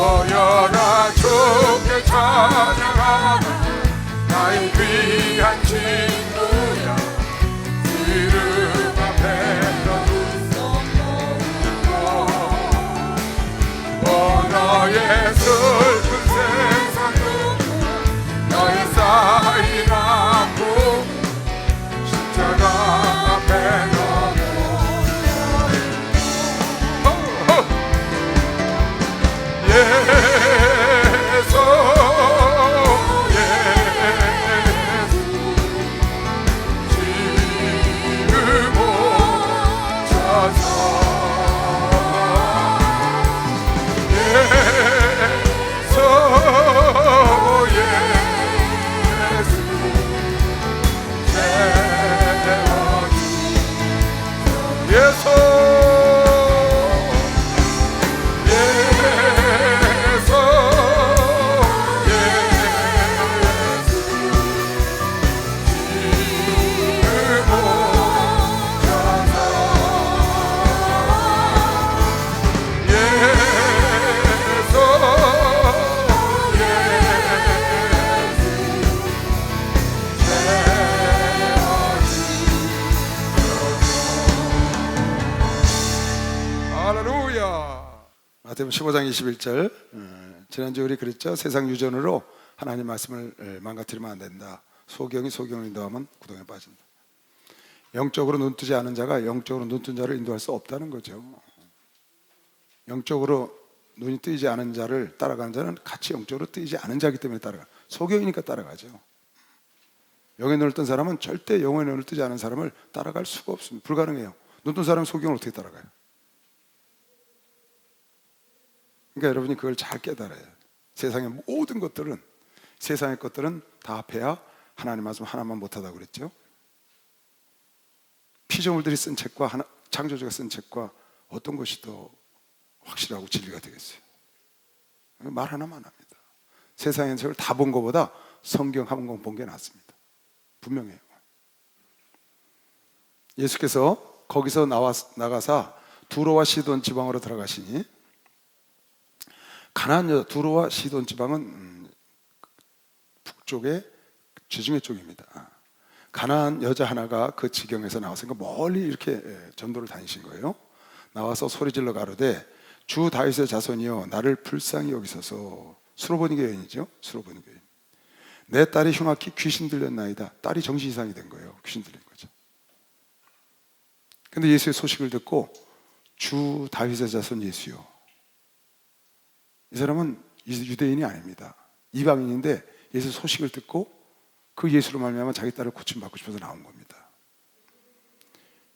모여라 주께 찬양하라. 나의 귀한 친구야, 주 이름 앞에 너의 슬픈 세상, 너의 쌓인 아픔 십자가 앞에 예수 지금 오셔서 마태복음 15장 21절, 지난주 우리 그랬죠. 세상 유전으로 하나님 말씀을 망가뜨리면 안 된다. 소경이 소경을 인도하면 구덩이에 빠진다. 영적으로 눈뜨지 않은 자가 영적으로 눈뜬 자를 인도할 수 없다는 거죠. 영적으로 눈이 뜨이지 않은 자를 따라가는 자는 같이 영적으로 뜨이지 않은 자이기 때문에 따라가. 소경이니까 따라가죠. 영의 눈을 뜬 사람은 절대 영의 눈을 뜨지 않은 사람을 따라갈 수가 없습니다. 불가능해요. 눈 뜬 사람은 소경을 어떻게 따라가요? 그러니까 여러분이 그걸 잘 깨달아야 해요. 세상의 모든 것들은, 세상의 것들은 다 합해야 하나님 말씀 하나만 못하다고 그랬죠. 피조물들이 쓴 책과 창조주가 쓴 책과 어떤 것이 더 확실하고 진리가 되겠어요? 말 하나만 합니다. 세상의 책을 다 본 것보다 성경 한 권 본 게 낫습니다. 분명해요. 예수께서 거기서 나가사 두로와 시돈 지방으로 들어가시니, 가나안 여자, 두로와 시돈 지방은 북쪽의 지중해 쪽입니다. 가나안 여자 하나가 그 지경에서 나와서 멀리 이렇게 전도를 다니신 거예요. 나와서 소리질러 가로되 주 다윗의 자손이여 나를 불쌍히 여기소서. 수로보니 여인이죠. 수로보니 여인. 내 딸이 흉악히 귀신 들렸나이다. 딸이 정신 이상이 된 거예요. 귀신 들린 거죠. 근데 예수의 소식을 듣고 주 다윗의 자손 예수요. 이 사람은 유대인이 아닙니다. 이방인인데 예수 소식을 듣고 그 예수로 말미암아 자기 딸을 고침받고 싶어서 나온 겁니다.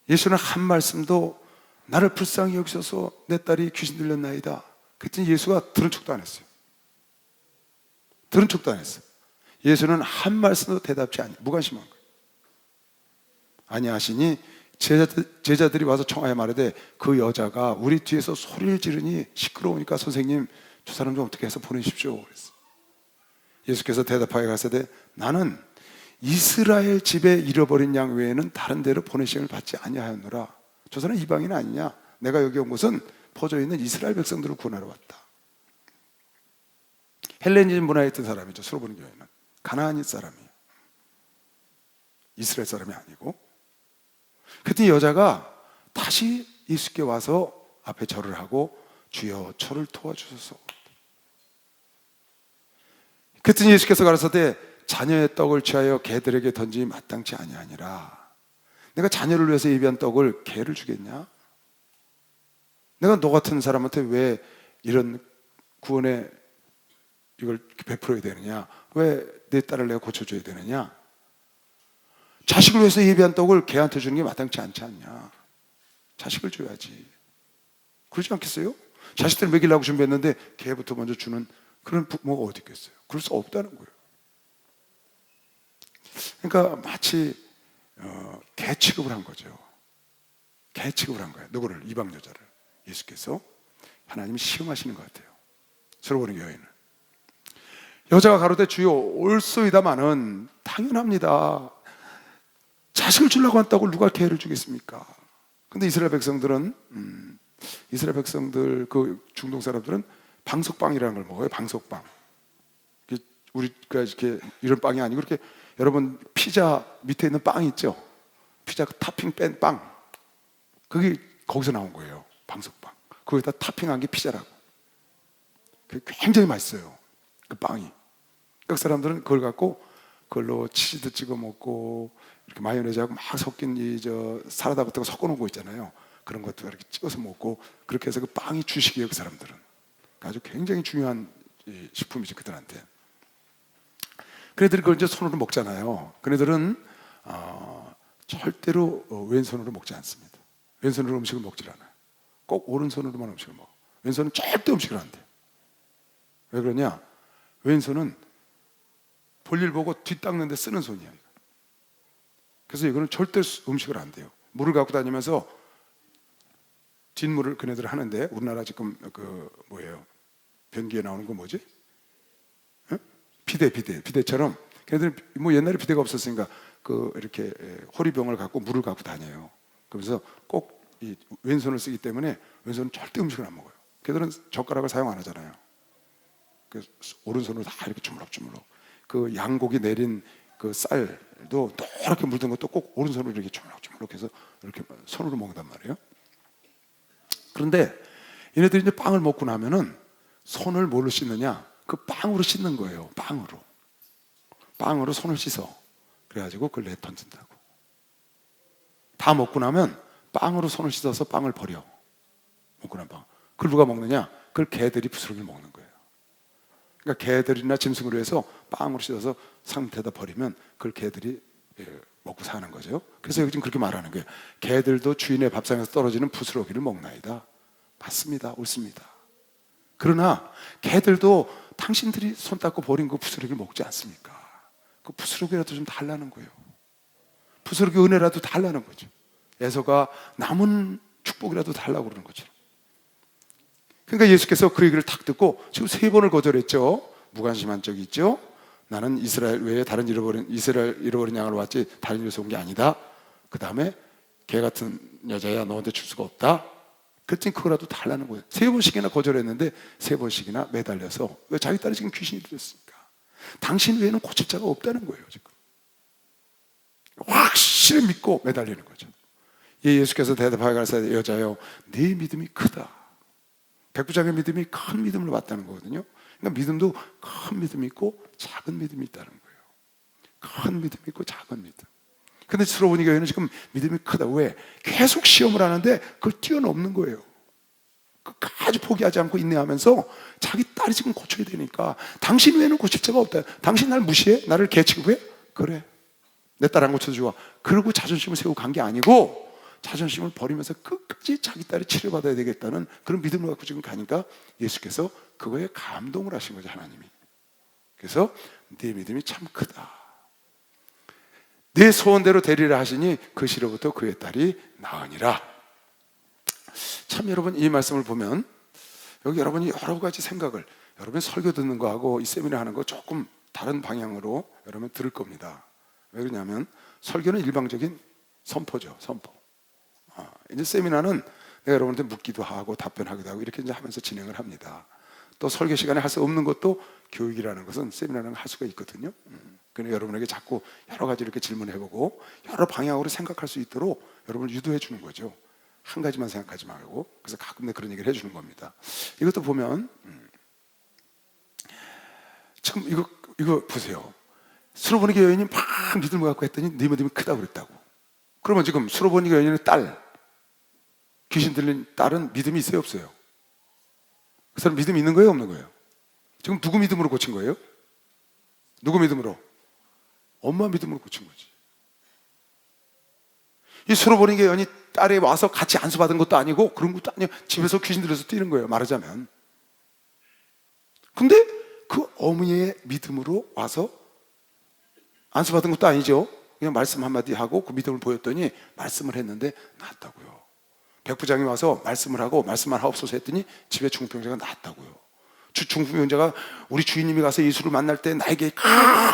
예수는 한 말씀도 나를 불쌍히 여기셔서 내 딸이 귀신 들렸나이다. 그랬더니 예수가 들은 척도 안 했어요. 들은 척도 안 했어요. 예수는 한 말씀도 대답지 않아요. 무관심한 거예요. 아니하시니 제자들이 와서 청하여 말하되 그 여자가 우리 뒤에서 소리를 지르니 시끄러우니까 선생님 저 사람 좀 어떻게 해서 보내십시오. 그랬어요. 예수께서 대답하여 가시되 나는 이스라엘 집에 잃어버린 양 외에는 다른 데로 보내심을 받지 아니하였노라. 저 사람 이방인 아니냐? 내가 여기 온 것은 퍼져 있는 이스라엘 백성들을 구원하러 왔다. 헬레니즘 문화에 있던 사람이죠. 수로보니 교회는 가나안인 사람이에요. 이스라엘 사람이 아니고. 그때 여자가 다시 예수께 와서 앞에 절을 하고 주여 저를 도와주소서. 그랬더니 예수께서 가라사대 자녀의 떡을 취하여 개들에게 던지기 마땅치 아니하니라. 내가 자녀를 위해서 예비한 떡을 개를 주겠냐? 내가 너 같은 사람한테 왜 이런 구원의 이걸 베풀어야 되느냐? 왜 내 딸을 내가 고쳐줘야 되느냐? 자식을 위해서 예비한 떡을 개한테 주는 게 마땅치 않지 않냐? 자식을 줘야지. 그러지 않겠어요? 자식들 먹이려고 준비했는데 개부터 먼저 주는 그런 부모가 어디 있겠어요? 그럴 수 없다는 거예요. 그러니까 마치 개 취급을 한 거죠. 개 취급을 한 거예요. 누구를? 이방 여자를. 예수께서 하나님이 시험하시는 것 같아요. 서로 여인을. 여자가 가로되 주여 올소이다마는 당연합니다. 자식을 주려고 한 떡을 누가 개를 주겠습니까? 근데 이스라엘 백성들 그 중동 사람들은 방석빵이라는 걸 먹어요. 방석빵. 우리가 이렇게 이런 빵이 아니고 이렇게 여러분 피자 밑에 있는 빵 있죠? 피자 토핑 뺀 빵. 그게 거기서 나온 거예요. 방석빵. 거기다 토핑한 게 피자라고. 그게 굉장히 맛있어요. 그 빵이. 그 사람들은 그걸 갖고 그걸로 치즈도 찍어 먹고 이렇게 마요네즈하고 막 섞인 사라다 같은 거 섞어 놓은 거 있잖아요. 그런 것도 이렇게 찍어서 먹고 그렇게 해서 그 빵이 주식이에요. 그 사람들은. 아주 굉장히 중요한 식품이죠. 그들한테. 그네들이 그걸 이제 손으로 먹잖아요. 그네들은 절대로 왼손으로 먹지 않습니다. 왼손으로 음식을 먹질 않아요. 꼭 오른손으로만 음식을 먹어. 왼손은 절대 음식을 안 돼. 왜 그러냐? 왼손은 볼일 보고 뒤 닦는 데 쓰는 손이야. 그래서 이거는 절대 음식을 안 돼요. 물을 갖고 다니면서 뒷물을 그네들 하는데, 우리나라 지금 변기에 나오는 거 뭐지? 비데처럼 걔네들은 뭐 옛날에 비데가 없었으니까 이렇게 호리병을 갖고 물을 갖고 다녀요. 그래서 꼭 이 왼손을 쓰기 때문에 왼손은 절대 음식을 안 먹어요. 걔들은 젓가락을 사용 안 하잖아요. 그래서 오른손으로 다 이렇게 주물럭주물럭. 그 양고기 내린 그 쌀도 노랗게 물든 것도 꼭 오른손으로 이렇게 주물럭주물럭 해서 이렇게 손으로 먹는단 말이에요. 그런데 얘네들이 이제 빵을 먹고 나면은 손을 뭘로 씻느냐? 그 빵으로 씻는 거예요. 빵으로 손을 씻어. 그래가지고 그걸 내 던진다고. 다 먹고 나면 빵으로 손을 씻어서 빵을 버려. 먹고 난 빵. 그걸 누가 먹느냐? 그걸 개들이 부스러기를 먹는 거예요. 그러니까 개들이나 짐승으로 해서 빵으로 씻어서 상태에다 버리면 그걸 개들이 먹고 사는 거죠. 그래서 요즘 그렇게 말하는 거예요. 개들도 주인의 밥상에서 떨어지는 부스러기를 먹나이다. 맞습니다. 옳습니다. 그러나 개들도 당신들이 손 닦고 버린 그 부스러기를 먹지 않습니까? 그 부스러기라도 좀 달라는 거예요. 부스러기 은혜라도 달라는 거죠. 에서가 남은 축복이라도 달라고 그러는 거죠. 그러니까 예수께서 그 얘기를 탁 듣고 지금 3번을 거절했죠. 무관심한 적이 있죠. 나는 이스라엘 외에 다른 이스라엘 잃어버린 양을 왔지 다른 일에서 온 게 아니다. 그 다음에 개 같은 여자야 너한테 줄 수가 없다. 그랬더니 그거라도 달라는 거예요. 3번씩이나 거절했는데 3번씩이나 매달려서. 왜? 자기 딸이 지금 귀신이 들렸으니까. 당신 외에는 고칠 자가 없다는 거예요. 지금 확실히 믿고 매달리는 거죠. 예수께서 대답하여 가라사대 여자여 네 믿음이 크다. 백부장의 믿음이 큰 믿음을 받다는 거거든요. 그러니까 믿음도 큰 믿음이 있고 작은 믿음이 있다는 거예요. 큰 믿음이 있고 작은 믿음. 근데 스로보니 교회는 지금 믿음이 크다. 왜? 계속 시험을 하는데 그걸 뛰어넘는 거예요. 끝까지 포기하지 않고 인내하면서 자기 딸이 지금 고쳐야 되니까 당신 외에는 고칠 자가 없다. 당신 날 무시해? 나를 개 취급해? 그래. 내 딸 안 고쳐줘. 그러고 자존심을 세우고 간 게 아니고 자존심을 버리면서 끝까지 자기 딸이 치료받아야 되겠다는 그런 믿음을 갖고 지금 가니까 예수께서 그거에 감동을 하신 거죠. 하나님이. 그래서 네 믿음이 참 크다. 내 소원대로 되리라 하시니 그 시로부터 그의 딸이 나으니라. 참 여러분 이 말씀을 보면 여기 여러분이 여러 가지 생각을 여러분 설교 듣는 거하고 이 세미나 하는 거 조금 다른 방향으로 여러분 들을 겁니다. 왜 그러냐면 설교는 일방적인 선포죠. 선포. 이제 세미나는 내가 여러분한테 묻기도 하고 답변하기도 하고 이렇게 이제 하면서 진행을 합니다. 또 설교 시간에 할 수 없는 것도 교육이라는 것은 세미나는 할 수가 있거든요. 그래서 여러분에게 자꾸 여러 가지 이렇게 질문해보고 여러 방향으로 생각할 수 있도록 여러분을 유도해 주는 거죠. 한 가지만 생각하지 말고. 그래서 가끔 내 그런 얘기를 해주는 겁니다. 이것도 보면 지금 이거 보세요. 수로보니게 여인이 막 믿음을 갖고 했더니 네 믿음이 크다고 그랬다고. 그러면 지금 수로보니게 여인의 딸, 귀신 들린 딸은 믿음이 있어요 없어요? 그 사람 믿음이 있는 거예요 없는 거예요? 지금 누구 믿음으로 고친 거예요? 누구 믿음으로? 엄마 믿음으로 고친 거지. 이 수로보니게 여인이 딸에 와서 같이 안수받은 것도 아니고 그런 것도 아니에요. 집에서 귀신 들려서 뛰는 거예요 말하자면. 근데 그 어머니의 믿음으로 와서 안수받은 것도 아니죠. 그냥 말씀 한마디 하고 그 믿음을 보였더니 말씀을 했는데 낫다고요. 백부장이 와서 말씀을 하고 말씀만 하옵소서 했더니 집에 중풍병자가 낫다고요. 중풍병자가 우리 주인님이 가서 예수를 만날 때 나에게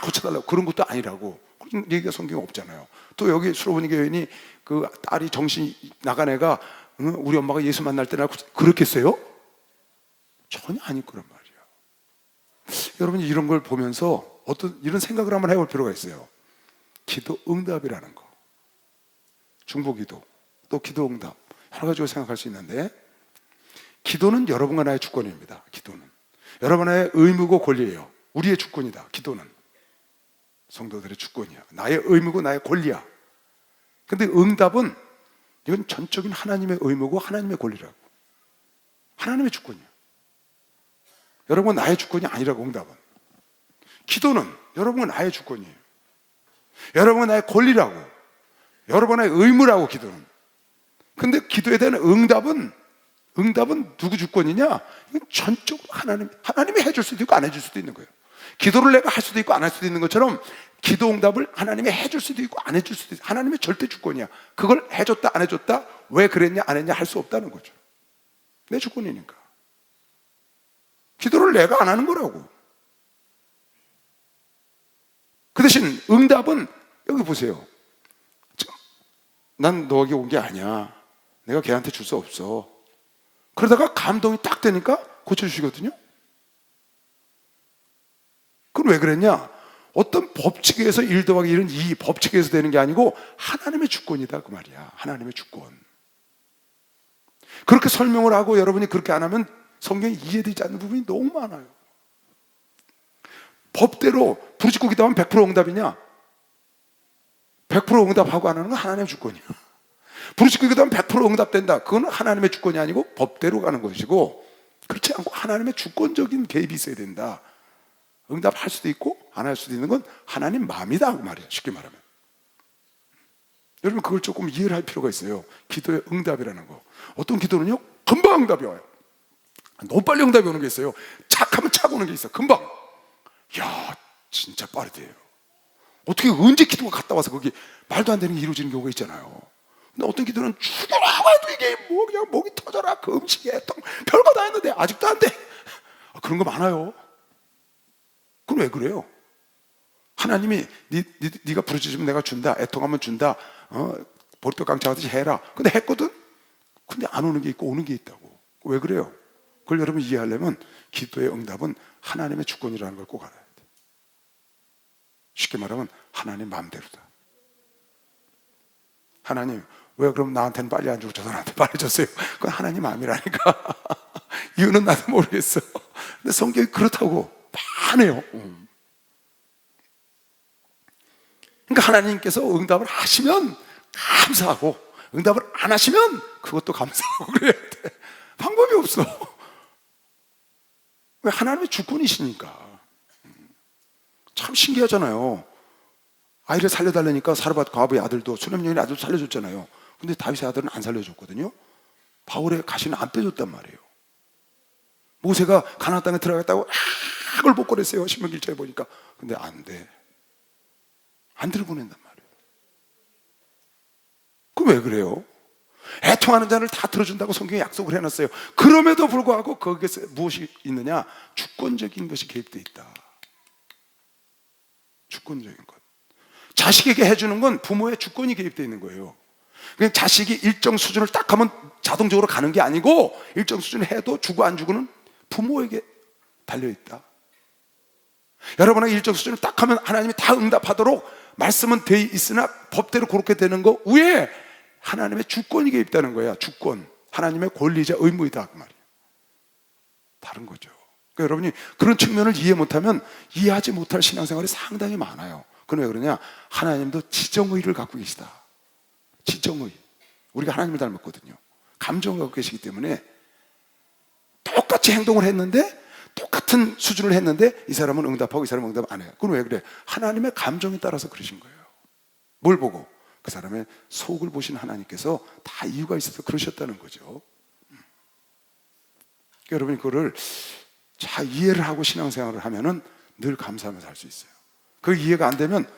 고쳐달라고 그런 것도 아니라고. 그런 얘기가 성경에 없잖아요. 또 여기 수로보니게 여인이 그 딸이 정신이 나간 애가 우리 엄마가 예수 만날 때 나 그렇겠어요? 전혀 아닐 거란 말이에요. 여러분이 이런 걸 보면서 이런 생각을 한번 해볼 필요가 있어요. 기도 응답이라는 거, 중보기도, 또 기도 응답, 여러 가지로 생각할 수 있는데, 기도는 여러분과 나의 주권입니다. 기도는 여러분의 의무고 권리예요. 우리의 주권이다. 기도는 성도들의 주권이야. 나의 의무고 나의 권리야. 근데 응답은 이건 전적인 하나님의 의무고 하나님의 권리라고. 하나님의 주권이야. 여러분은 나의 주권이 아니라고. 응답은, 기도는 여러분은 나의 주권이에요. 여러분은 나의 권리라고, 여러분의 의무라고. 기도는. 근데 기도에 대한 응답은 누구 주권이냐? 이건 전적으로 하나님이 해줄 수도 있고 안 해줄 수도 있는 거예요. 기도를 내가 할 수도 있고 안 할 수도 있는 것처럼, 기도 응답을 하나님이 해줄 수도 있고 안 해줄 수도 있고, 하나님의 절대 주권이야. 그걸 해줬다 안 해줬다, 왜 그랬냐 안 했냐 할 수 없다는 거죠. 내 주권이니까. 기도를 내가 안 하는 거라고. 그 대신 응답은, 여기 보세요. 난 너에게 온 게 아니야. 내가 걔한테 줄 수 없어. 그러다가 감동이 딱 되니까 고쳐주시거든요. 그건 왜 그랬냐? 어떤 법칙에서 1 더하기 1은 2 법칙에서 되는 게 아니고 하나님의 주권이다 그 말이야. 하나님의 주권. 그렇게 설명을 하고 여러분이 그렇게 안 하면 성경이 이해되지 않는 부분이 너무 많아요. 법대로 부르짖고 기도하면 100% 응답이냐? 100% 응답하고 안 하는 건 하나님의 주권이야. 부르짖고 기도하면 100% 응답된다. 그건 하나님의 주권이 아니고 법대로 가는 것이고, 그렇지 않고 하나님의 주권적인 개입이 있어야 된다. 응답할 수도 있고 안 할 수도 있는 건 하나님 마음이다 그 말이야. 쉽게 말하면. 여러분 그걸 조금 이해를 할 필요가 있어요. 기도의 응답이라는 거. 어떤 기도는요 금방 응답이 와요. 너무 빨리 응답이 오는 게 있어요. 착하면 착 오는 게 있어. 금방. 야 진짜 빠르대요. 어떻게 언제 기도가 갔다 와서 거기 말도 안 되는 게 이루어지는 경우가 있잖아요. 근데 어떤 기도는 죽으라고 해도 이게 뭐 그냥 목이 터져라, 그 음식에 별거 다 했는데 아직도 안 돼. 그런 거 많아요. 그럼 왜 그래요? 하나님이 네가 부르짖으면 내가 준다, 애통하면 준다, 보리떡 깡차하듯이 해라. 근데 했거든? 근데 안 오는 게 있고 오는 게 있다고. 왜 그래요? 그걸 여러분 이해하려면 기도의 응답은 하나님의 주권이라는 걸 꼭 알아야 돼. 쉽게 말하면 하나님 마음대로다. 하나님 왜 그럼 나한테는 빨리 안 주고 저 사람한테 빨리 줬어요? 그건 하나님 마음이라니까. 이유는 나도 모르겠어. 근데 성경이 그렇다고 많아요. 그러니까 하나님께서 응답을 하시면 감사하고, 응답을 안 하시면 그것도 감사하고 그래야 돼. 방법이 없어. 왜? 하나님의 주권이시니까. 참 신기하잖아요. 아이를 살려달라니까 사르밧 과부의 아들도, 수렴 여인의 아들도 살려줬잖아요. 근데 다윗의 아들은 안 살려줬거든요. 바울의 가시는 안 빼줬단 말이에요. 모세가 가나안 땅에 들어갔다고 악을 복걸했어요. 신명기 1장에 보니까. 근데 안 돼. 안 들어보낸단 말이에요. 그럼 왜 그래요? 애통하는 자를 다 들어준다고 성경에 약속을 해놨어요. 그럼에도 불구하고 거기에서 무엇이 있느냐? 주권적인 것이 개입되어 있다. 주권적인 것. 자식에게 해주는 건 부모의 주권이 개입되어 있는 거예요. 그냥 자식이 일정 수준을 딱 하면 자동적으로 가는 게 아니고, 일정 수준을 해도 주고 안 주고는 부모에게 달려있다. 여러분에게 일정 수준을 딱 하면 하나님이 다 응답하도록 말씀은 돼 있으나 법대로 그렇게 되는 거 위에 하나님의 주권이 개입되는 거야. 주권. 하나님의 권리자 의무이다 그 말이에요. 다른 거죠. 그러니까 여러분이 그런 측면을 이해 못하면 이해하지 못할 신앙생활이 상당히 많아요. 그건 왜 그러냐? 하나님도 지정의를 갖고 계시다. 지정의. 우리가 하나님을 닮았거든요. 감정을 갖고 계시기 때문에 똑같이 행동을 했는데, 똑같은 수준을 했는데 이 사람은 응답하고 이 사람은 응답 안 해요. 그건 왜 그래? 하나님의 감정에 따라서 그러신 거예요. 뭘 보고? 그 사람의 속을 보신 하나님께서 다 이유가 있어서 그러셨다는 거죠. 그러니까 여러분이 그거를 잘 이해를 하고 신앙생활을 하면은 늘 감사하면서 할 수 있어요. 그 이해가 안 되면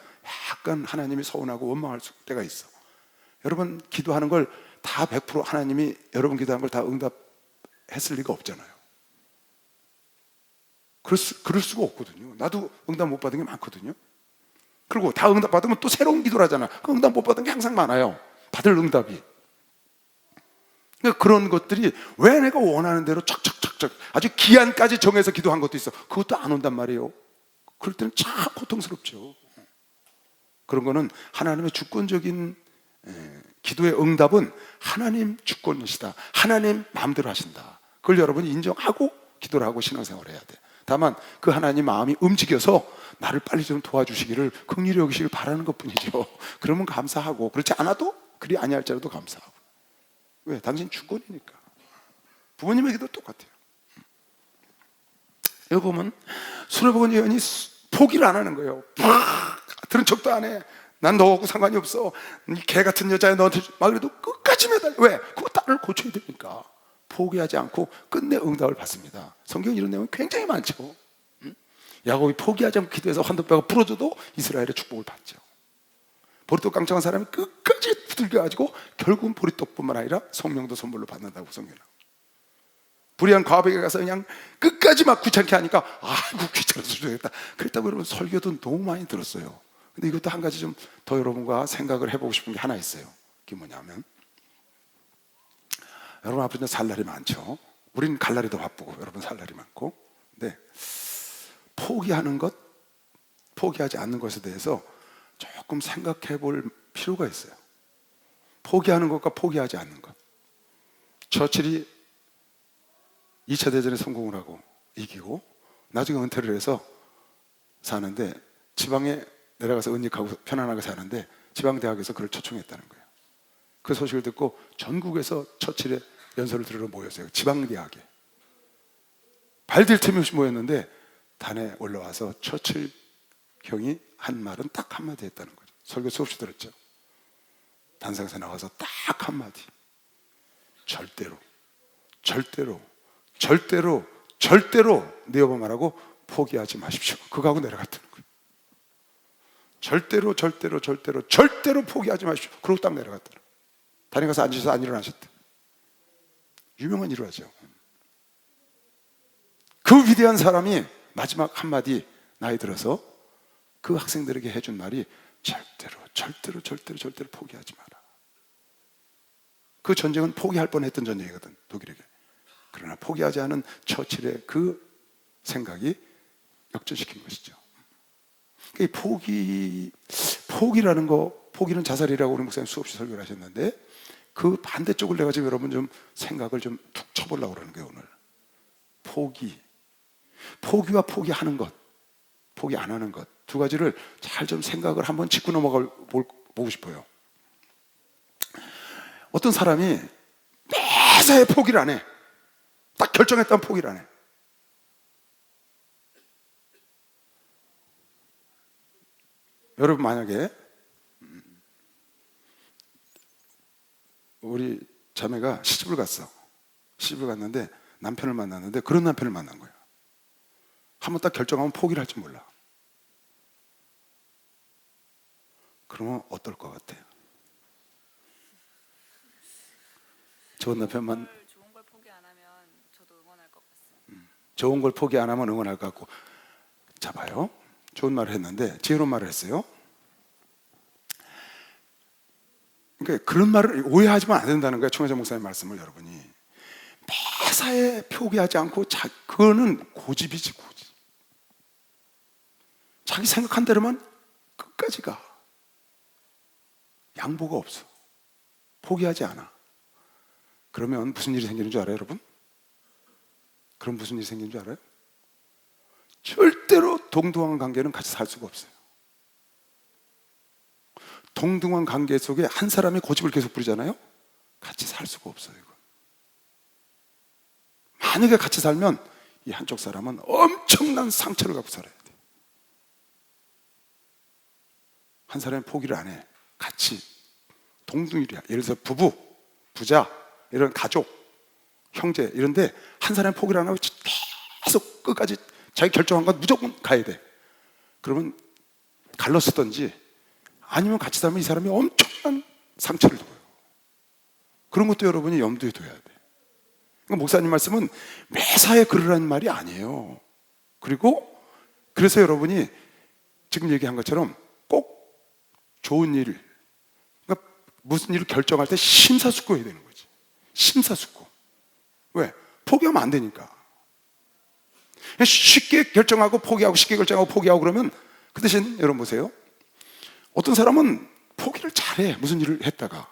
약간 하나님이 서운하고 원망할 때가 있어. 여러분 기도하는 걸 다 100% 하나님이 여러분 기도한 걸 다 응답했을 리가 없잖아요. 그럴 수가 없거든요. 나도 응답 못 받은 게 많거든요. 그리고 다 응답 받으면 또 새로운 기도를 하잖아. 그 응답 못 받은 게 항상 많아요. 받을 응답이. 그러니까 그런 것들이 왜 내가 원하는 대로 척척척척 아주 기한까지 정해서 기도한 것도 있어. 그것도 안 온단 말이에요. 그럴 때는 참 고통스럽죠. 그런 거는 하나님의 주권적인 기도의 응답은 하나님 주권이시다. 하나님 마음대로 하신다. 그걸 여러분이 인정하고 기도를 하고 신앙생활을 해야 돼. 다만 그 하나님 마음이 움직여서 나를 빨리 좀 도와주시기를 긍휼히 여기시길 바라는 것뿐이죠. 그러면 감사하고, 그렇지 않아도 그리 아니할지라도 감사하고. 왜? 당신 주권이니까. 부모님에게도 똑같아요. 여기 보면 수레복은 여인이 포기를 안 하는 거예요. 들은 척도 안 해. 난 너하고 상관이 없어. 이 개 같은 여자야 너한테 막 그래도 끝까지 매달려. 왜? 그거 딸을 고쳐야 되니까. 포기하지 않고 끝내 응답을 받습니다. 성경 이런 내용이 굉장히 많죠. 야곱이 포기하지 않고 기도해서 환도뼈가 부러져도 이스라엘의 축복을 받죠. 보리떡 깡창한 사람이 끝까지 두들겨가지고 결국은 보리떡뿐만 아니라 성령도 선물로 받는다고 성경은. 불의한 과부에게 가서 그냥 끝까지 막 귀찮게 하니까 아이고 귀찮아서 죽겠다. 그랬다고 여러분 설교도 너무 많이 들었어요. 근데 이것도 한 가지 좀 더 여러분과 생각을 해보고 싶은 게 하나 있어요. 그게 뭐냐면 여러분 앞으로 살 날이 많죠. 우리는 갈 날이 더 바쁘고 여러분 살 날이 많고. 근데 포기하는 것, 포기하지 않는 것에 대해서 조금 생각해 볼 필요가 있어요. 포기하는 것과 포기하지 않는 것. 처칠이 2차 대전에 성공을 하고 이기고 나중에 은퇴를 해서 사는데 지방에 내려가서 은닉하고 편안하게 사는데 지방대학에서 그를 초청했다는 거예요. 그 소식을 듣고 전국에서 처칠의 연설을 들으러 모였어요. 지방대학에 발딜 틈이 없이 모였는데 단에 올라와서 처칠 형이 한 말은 딱 한마디 했다는 거죠. 설교 수없이 들었죠. 단상에서 나와서 딱 한마디. 절대로 네 여보 말하고 포기하지 마십시오. 그거 하고 내려갔다는 거예요. 절대로 포기하지 마십시오. 그러고 딱 내려갔더라. 단에 가서 앉으셔서 안 일어나셨대. 유명한 일화죠. 그 위대한 사람이 마지막 한마디 나이 들어서 그 학생들에게 해준 말이 절대로 포기하지 마라. 그 전쟁은 포기할 뻔했던 전쟁이거든, 독일에게. 그러나 포기하지 않은 처칠의 그 생각이 역전시킨 것이죠. 포기라는 거, 포기는 자살이라고 우리 목사님 수없이 설교를 하셨는데 그 반대쪽을 내가 지금 여러분 좀 생각을 좀 툭 쳐보려고 그러는 거예요, 오늘. 포기와 포기하는 것, 포기 안 하는 것, 두 가지를 잘 좀 생각을 한번 짚고 넘어가 보고 싶어요. 어떤 사람이 매사에 포기를 안 해. 딱 결정했다면 포기를 안 해. 여러분 만약에 우리 자매가 시집을 갔는데 남편을 만났는데 그런 남편을 만난 거예요. 한번 딱 결정하면 포기를 할지 몰라. 그러면 어떨 것 같아요? 좋은 남편만 좋은 걸 포기 안 하면 저도 응원할 것 같습니다. 좋은 걸 포기 안 하면 응원할 것 같고. 자 봐요. 좋은 말을 했는데 지혜로운 말을 했어요. 그러니까 그런 말을 오해하지만 안 된다는 거예요. 총회장 목사님 말씀을 여러분이 매사에 포기하지 않고 그거는 고집이지, 고집. 자기 생각한 대로만 끝까지 가. 양보가 없어. 포기하지 않아. 그러면 무슨 일이 생기는 줄 알아요, 여러분? 그럼 무슨 일이 생기는 줄 알아요? 절대로 동등한 관계는 같이 살 수가 없어요. 동등한 관계 속에 한 사람이 고집을 계속 부리잖아요? 같이 살 수가 없어요, 이건. 만약에 같이 살면 이 한쪽 사람은 엄청난 상처를 갖고 살아야 돼. 한 사람이 포기를 안 해. 같이 동등이야. 예를 들어서 부부, 부자, 이런 가족, 형제 이런데 한 사람이 포기를 안 하고 계속 끝까지 자기 결정한 건 무조건 가야 돼. 그러면 갈라서든지 아니면 같이 살면 이 사람이 엄청난 상처를 줘요. 그런 것도 여러분이 염두에 둬야 돼. 그러니까 목사님 말씀은 매사에 그러라는 말이 아니에요. 그리고 그래서 여러분이 지금 얘기한 것처럼 꼭 좋은 일, 그러니까 무슨 일을 결정할 때 심사숙고해야 되는 거지. 심사숙고. 왜? 포기하면 안 되니까. 쉽게 결정하고 포기하고 쉽게 결정하고 포기하고 그러면 그 대신 여러분 보세요. 어떤 사람은 포기를 잘해. 무슨 일을 했다가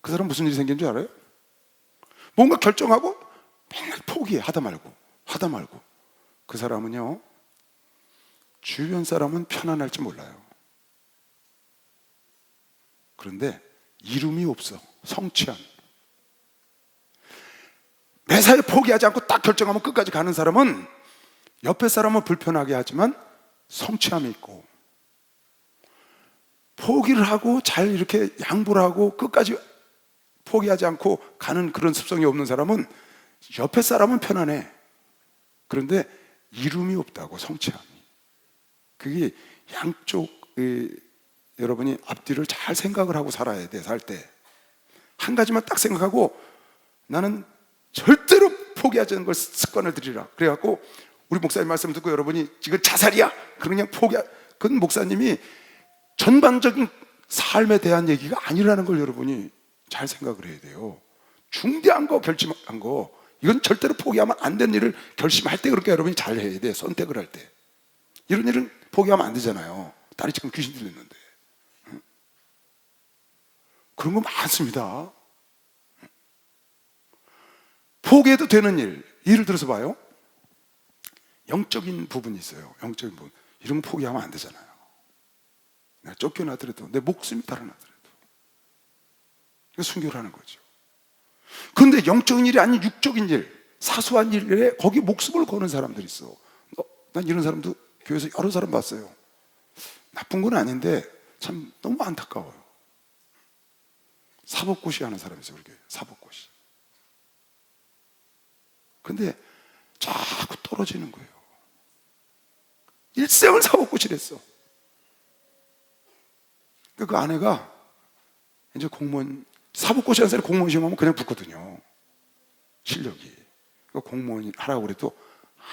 그 사람 무슨 일이 생긴 줄 알아요? 뭔가 결정하고 맨날 포기해. 하다 말고 그 사람은요, 주변 사람은 편안할지 몰라요. 그런데 이름이 없어. 성취함. 매사에 포기하지 않고 딱 결정하면 끝까지 가는 사람은 옆에 사람은 불편하게 하지만 성취함이 있고, 포기를 하고 잘 이렇게 양보를 하고 끝까지 포기하지 않고 가는 그런 습성이 없는 사람은 옆에 사람은 편안해. 그런데 이름이 없다고, 성취함이. 그게 양쪽 여러분이 앞뒤를 잘 생각을 하고 살아야 돼. 살 때 한 가지만 딱 생각하고 나는 절대로 포기하지 않는 걸 습관을 들이라. 그래갖고 우리 목사님 말씀 듣고 여러분이 지금 자살이야 그냥 그 목사님이 전반적인 삶에 대한 얘기가 아니라는 걸 여러분이 잘 생각을 해야 돼요. 중대한 거 결심한 거, 이건 절대로 포기하면 안 되는 일을 결심할 때 그렇게 여러분이 잘 해야 돼. 선택을 할 때. 이런 일은 포기하면 안 되잖아요. 딸이 지금 귀신 들렸는데. 그런 거 많습니다. 포기해도 되는 일, 예를 들어서 봐요. 영적인 부분이 있어요. 영적인 부분. 이런 거 포기하면 안 되잖아요. 내가 쫓겨나더라도, 내 목숨이 달아나더라도. 이거 순교를 하는 거죠. 그런데 영적인 일이 아닌 육적인 일, 사소한 일에 거기 목숨을 거는 사람들이 있어. 난 이런 사람도 교회에서 여러 사람 봤어요. 나쁜 건 아닌데 참 너무 안타까워요. 사법고시 하는 사람이 있어요. 우리 교회 사법고시. 근데 자꾸 떨어지는 거예요. 일생을 사법고시를 했어. 그 아내가 이제 공무원, 사법고시 하는 사람이 공무원 시험하면 그냥 붙거든요. 실력이. 공무원 하라고 그래도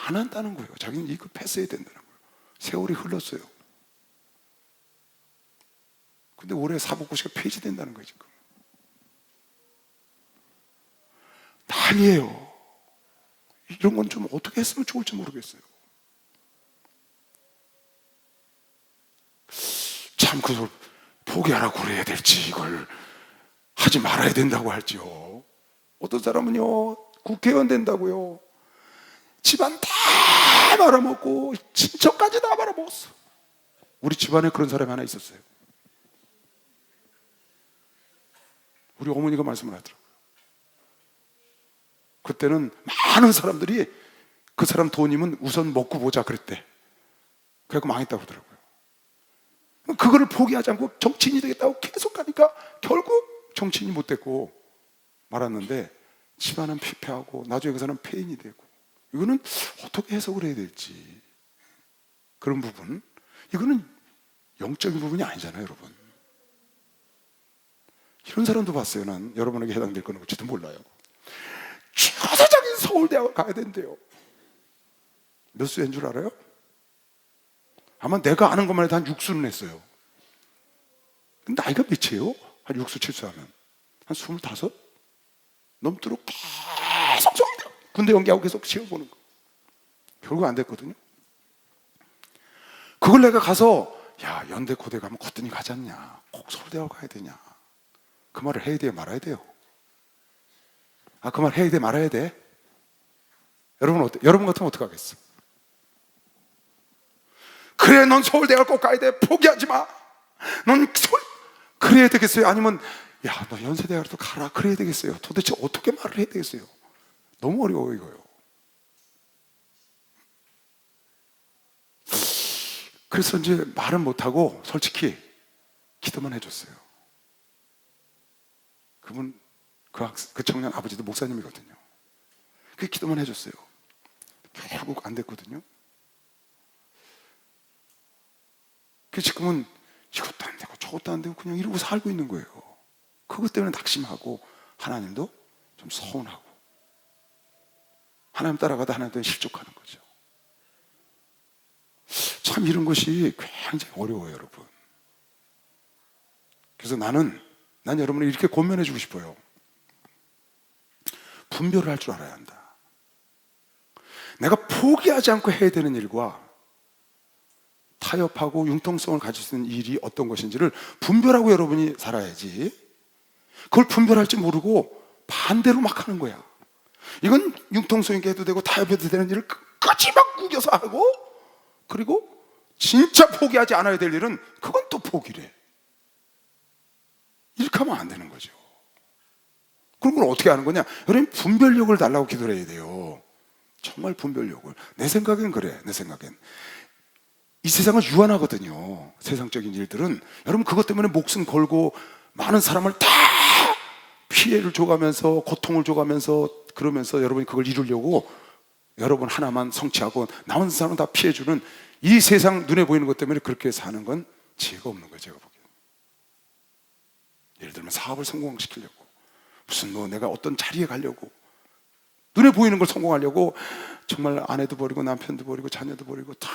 안 한다는 거예요. 자기는 이거 패스해야 된다는 거예요. 세월이 흘렀어요. 근데 올해 사법고시가 폐지된다는 거예요, 지금. 난리예요. 이런 건 좀 어떻게 했으면 좋을지 모르겠어요. 참 그걸 포기하라고 그래야 될지, 이걸 하지 말아야 된다고 할지요. 어떤 사람은요, 국회의원 된다고요. 집안 다 말아먹고 친척까지 다 말아먹었어. 우리 집안에 그런 사람이 하나 있었어요. 우리 어머니가 말씀을 하더라고요. 그때는 많은 사람들이 그 사람 돈이면 우선 먹고 보자 그랬대. 그래서 망했다고 그러더라고요. 그거를 포기하지 않고 정치인이 되겠다고 계속 가니까 결국 정치인이 못 됐고 말았는데, 집안은 피폐하고 나중에 그 사람 폐인이 되고. 이거는 어떻게 해석을 해야 될지, 그런 부분, 이거는 영적인 부분이 아니잖아요, 여러분. 이런 사람도 봤어요. 난 여러분에게 해당될 건 올지도 몰라요. 최고자적인 서울대학을 가야 된대요. 몇 수인 줄 알아요? 아마 내가 아는 것만 해도 한 6수는 했어요. 나이가 몇이에요? 한 6수 7수 하면 한 25? 넘도록 계속 서울대 군대 연기하고 계속 시험 보는 거. 결국 안 됐거든요. 그걸 내가 가서, 야, 연대 고대 가면 거뜬히 가지 않냐, 꼭 서울대학을 가야 되냐, 그 말을 해야 돼요, 말아야 돼요? 그 말 해야 돼, 말아야 돼? 여러분 여러분 같으면 어떻게 하겠어? 그래, 넌 서울대학을 꼭 가야 돼. 포기하지 마. 그래야 되겠어요? 아니면 야, 너 연세대학으로 가라. 그래야 되겠어요? 도대체 어떻게 말을 해야 되겠어요? 너무 어려워요, 이거요. 그래서 이제 말은 못하고 솔직히 기도만 해줬어요. 그분, 그 청년 아버지도 목사님이거든요. 그 기도만 해줬어요. 결국 안 됐거든요. 그 지금은 이것도 안 되고 저것도 안 되고 그냥 이러고 살고 있는 거예요. 그것 때문에 낙심하고 하나님도 좀 서운하고, 하나님 따라가다 하나님 때문에 실족하는 거죠. 참 이런 것이 굉장히 어려워요, 여러분. 그래서 난 여러분을 이렇게 권면해 주고 싶어요. 분별을 할 줄 알아야 한다. 내가 포기하지 않고 해야 되는 일과 타협하고 융통성을 가질 수 있는 일이 어떤 것인지를 분별하고 여러분이 살아야지, 그걸 분별할 줄 모르고 반대로 막 하는 거야. 이건 융통성 있게 해도 되고 타협해도 되는 일을 끝까지 막 구겨서 하고, 그리고 진짜 포기하지 않아야 될 일은 그건 또 포기래. 이렇게 하면 안 되는 거죠. 그런 걸 어떻게 하는 거냐? 여러분, 분별력을 달라고 기도를 해야 돼요. 정말 분별력을. 내 생각엔 그래. 내 생각엔 이 세상은 유한하거든요. 세상적인 일들은. 여러분, 그것 때문에 목숨 걸고 많은 사람을 다 피해를 줘가면서 고통을 줘가면서 그러면서 여러분이 그걸 이루려고 여러분 하나만 성취하고 나머지 사람은 다 피해주는 이 세상 눈에 보이는 것 때문에 그렇게 사는 건 지혜가 없는 거예요. 제가 보기에는. 예를 들면 사업을 성공시키려고, 무슨 뭐 내가 어떤 자리에 가려고, 눈에 보이는 걸 성공하려고 정말 아내도 버리고 남편도 버리고 자녀도 버리고 다,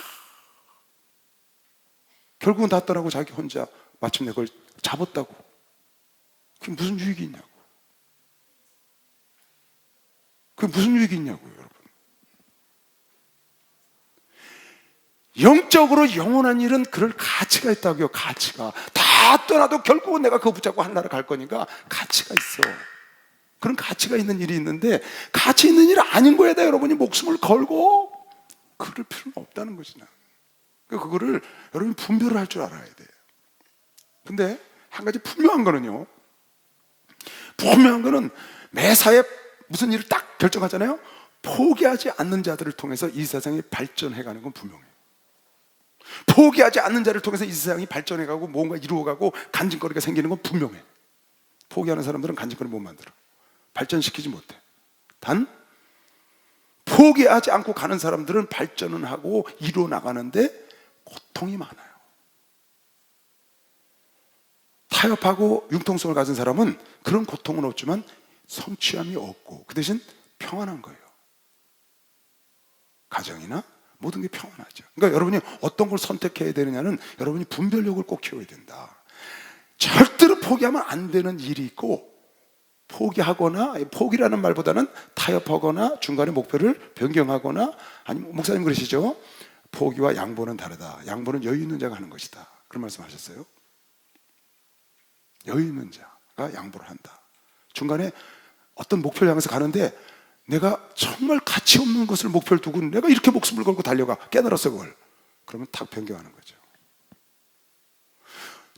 결국은 다 떠나고 자기 혼자 마침내 그걸 잡았다고. 그게 무슨 유익이 있냐고. 그게 무슨 유익이 있냐고요, 여러분. 영적으로 영원한 일은 그럴 가치가 있다고요. 가치가. 다 떠나도 결국은 내가 그거 붙잡고 하늘나라 갈 거니까 가치가 있어. 그런 가치가 있는 일이 있는데, 가치 있는 일 아닌 거에다 여러분이 목숨을 걸고 그럴 필요는 없다는 것이냐. 그거를 여러분이 분별을 할 줄 알아야 돼요. 근데 한 가지 분명한 거는요, 분명한 거는 매사에 무슨 일을 딱 결정하잖아요. 포기하지 않는 자들을 통해서 이 세상이 발전해가는 건 분명해요. 포기하지 않는 자를 통해서 이 세상이 발전해가고 뭔가 이루어가고 간증거리가 생기는 건 분명해. 포기하는 사람들은 간증거리 못 만들어. 발전시키지 못해. 단 포기하지 않고 가는 사람들은 발전은 하고 이루어 나가는데 고통이 많아요. 타협하고 융통성을 가진 사람은 그런 고통은 없지만 성취함이 없고 그 대신 평안한 거예요. 가정이나 모든 게 평안하죠. 그러니까 여러분이 어떤 걸 선택해야 되느냐는 여러분이 분별력을 꼭 키워야 된다. 절대로 포기하면 안 되는 일이 있고, 포기하거나, 포기라는 말보다는 타협하거나 중간에 목표를 변경하거나, 아니면 목사님 그러시죠? 포기와 양보는 다르다. 양보는 여유 있는 자가 하는 것이다. 그런 말씀 하셨어요. 여유 있는 자가 양보를 한다. 중간에 어떤 목표를 향해서 가는데 내가 정말 가치 없는 것을 목표를 두고 내가 이렇게 목숨을 걸고 달려가, 깨달았어 그걸. 그러면 탁 변경하는 거죠.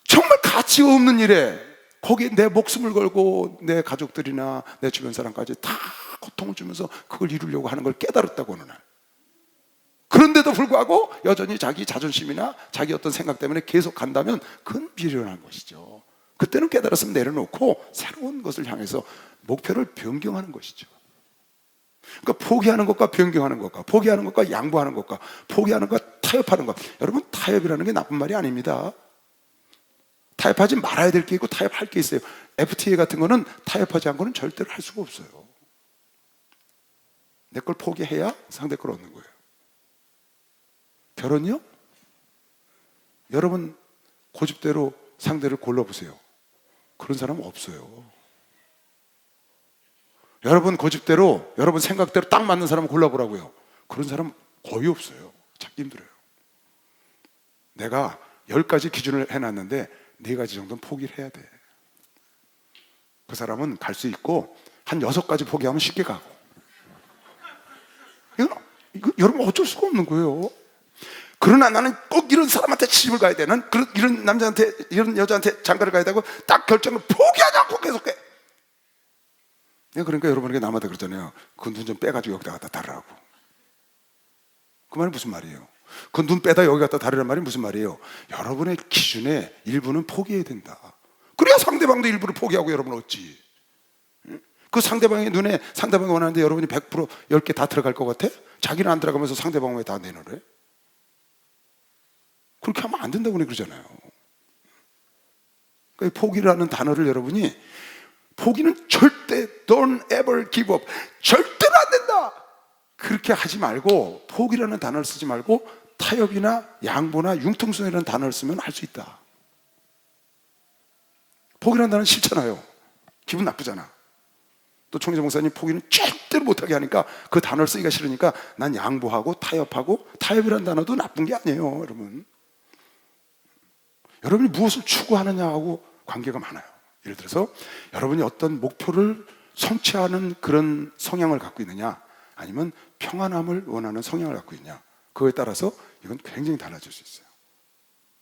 정말 가치 없는 일에 거기에 내 목숨을 걸고 내 가족들이나 내 주변 사람까지 다 고통을 주면서 그걸 이루려고 하는 걸 깨달았다고 어느 날. 그런데도 불구하고 여전히 자기 자존심이나 자기 어떤 생각 때문에 계속 간다면 그건 미련한 것이죠. 그때는 깨달았으면 내려놓고 새로운 것을 향해서 목표를 변경하는 것이죠. 그러니까 포기하는 것과 변경하는 것과, 포기하는 것과 양보하는 것과, 포기하는 것과 타협하는 것. 여러분, 타협이라는 게 나쁜 말이 아닙니다. 타협하지 말아야 될 게 있고 타협할 게 있어요. FTA 같은 거는 타협하지 않고는 절대로 할 수가 없어요. 내 걸 포기해야 상대 걸 얻는 거예요. 결혼이요? 여러분 고집대로 상대를 골라보세요. 그런 사람은 없어요. 여러분 고집대로, 여러분 생각대로 딱 맞는 사람을 골라보라고요. 그런 사람 거의 없어요. 찾기 힘들어요. 내가 10가지 기준을 해놨는데 4가지 정도는 포기를 해야 돼. 그 사람은 갈 수 있고 한 6가지 포기하면 쉽게 가고. 이거 여러분 어쩔 수가 없는 거예요. 그러나 나는 꼭 이런 사람한테 시집을 가야 돼. 난 이런 남자한테, 이런 여자한테 장가를 가야 되고 딱 결정을 포기하지 않고 계속해. 그러니까 여러분에게 남한테 그러잖아요. 그 눈 좀 빼가지고 여기다 갖다 달으라고. 그 말이 무슨 말이에요? 그 눈 빼다 여기 갖다 달으란 말이 무슨 말이에요? 여러분의 기준에 일부는 포기해야 된다. 그래야 상대방도 일부를 포기하고 여러분 얻지. 그 상대방의 눈에 상대방이 원하는데 여러분이 100% 10개 다 들어갈 것 같아? 자기는 안 들어가면서 상대방 왜 다 내놓으래? 그렇게 하면 안 된다고 그러잖아요. 그러니까 포기라는 단어를 여러분이, 포기는 절대 don't ever give up, 절대로 안 된다 그렇게 하지 말고, 포기라는 단어를 쓰지 말고 타협이나 양보나 융통성이라는 단어를 쓰면 할 수 있다. 포기라는 단어는 싫잖아요. 기분 나쁘잖아. 또 총재 목사님 포기는 절대로 못하게 하니까 그 단어를 쓰기가 싫으니까 난 양보하고 타협하고, 타협이라는 단어도 나쁜 게 아니에요, 여러분. 여러분이 무엇을 추구하느냐하고 관계가 많아요. 예를 들어서 여러분이 어떤 목표를 성취하는 그런 성향을 갖고 있느냐, 아니면 평안함을 원하는 성향을 갖고 있냐, 그거에 따라서 이건 굉장히 달라질 수 있어요.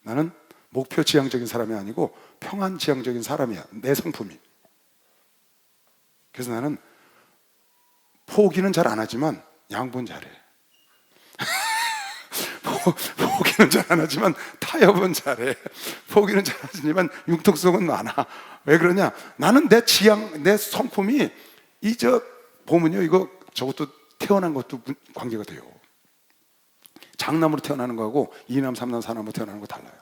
나는 목표 지향적인 사람이 아니고 평안 지향적인 사람이야, 내 성품이. 그래서 나는 포기는 잘 안 하지만 양보는 잘해. 포기는 잘 안 하지만 타협은 잘해. 포기는 잘 하지만 융통성은 많아. 왜 그러냐? 나는 내 지향, 내 성품이 보면요, 이거 저것도 태어난 것도 관계가 돼요. 장남으로 태어나는 거하고 2남, 3남, 4남으로 태어나는 거 달라요.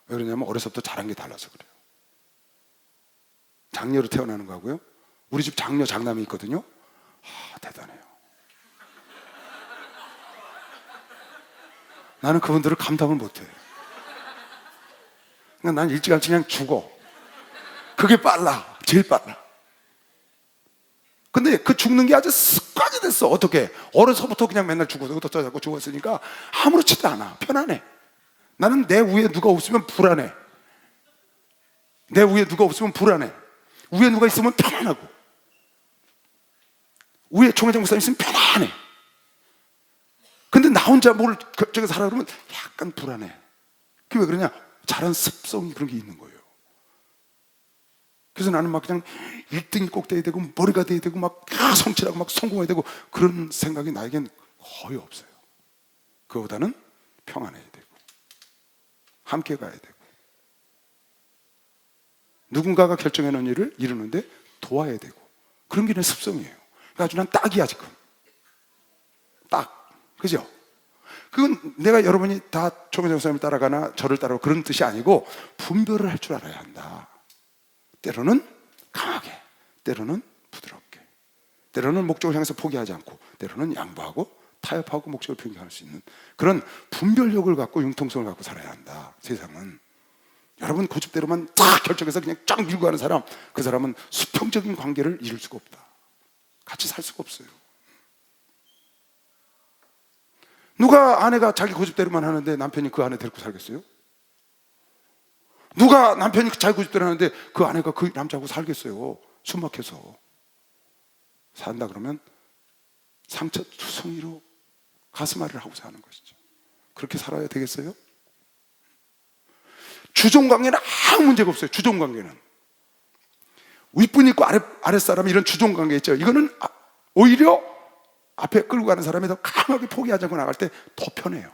왜 그러냐면 어려서부터 자란 게 달라서 그래요. 장녀로 태어나는 거하고요, 우리 집 장녀, 장남이 있거든요. 대단해요. 나는 그분들을 감당을 못해. 그러니까 난 일찌감치 그냥 죽어. 그게 빨라. 제일 빨라. 근데 그 죽는 게 아주 습관이 됐어. 어떻게? 어려서부터 그냥 맨날 죽어서 자꾸 죽었으니까 아무렇지도 않아. 편안해. 나는 내 위에 누가 없으면 불안해. 내 위에 누가 없으면 불안해. 위에 누가 있으면 편안하고, 위에 총회장 목사님 있으면 편안해. 근데 나 혼자 뭘 결정해서 하라 그러면 약간 불안해. 그게 왜 그러냐? 자란 습성이 그런 게 있는 거예요. 그래서 나는 막 그냥 1등이 꼭 돼야 되고, 머리가 돼야 되고, 막 성취하고 막 성공해야 되고, 그런 생각이 나에겐 거의 없어요. 그거보다는 평안해야 되고, 함께 가야 되고, 누군가가 결정해 놓은 일을 이루는데 도와야 되고, 그런 게 내 습성이에요. 그러니까 아주 난 딱이야 지금. 딱. 그죠? 그건 내가 여러분이 다 총회장 목사님을 따라가나 저를 따라가고 그런 뜻이 아니고, 분별을 할 줄 알아야 한다. 때로는 강하게, 때로는 부드럽게, 때로는 목적을 향해서 포기하지 않고, 때로는 양보하고 타협하고 목적을 변경할 수 있는 그런 분별력을 갖고 융통성을 갖고 살아야 한다. 세상은 여러분 고집대로만 딱 결정해서 그냥 쫙 밀고 가는 사람, 그 사람은 수평적인 관계를 이룰 수가 없다. 같이 살 수가 없어요. 누가 아내가 자기 고집대로만 하는데 남편이 그 아내 데리고 살겠어요? 누가 남편이 자기 고집대로 하는데 그 아내가 그 남자하고 살겠어요? 숨막혀서 산다 그러면 상처투성이로 가슴앓이를 하고 사는 것이죠. 그렇게 살아야 되겠어요? 주종관계는 아무 문제가 없어요. 주종관계는 윗분 있고 아랫사람, 이런 주종관계 있죠. 이거는 오히려 앞에 끌고 가는 사람이 더 강하게 포기하지 않고 나갈 때 더 편해요,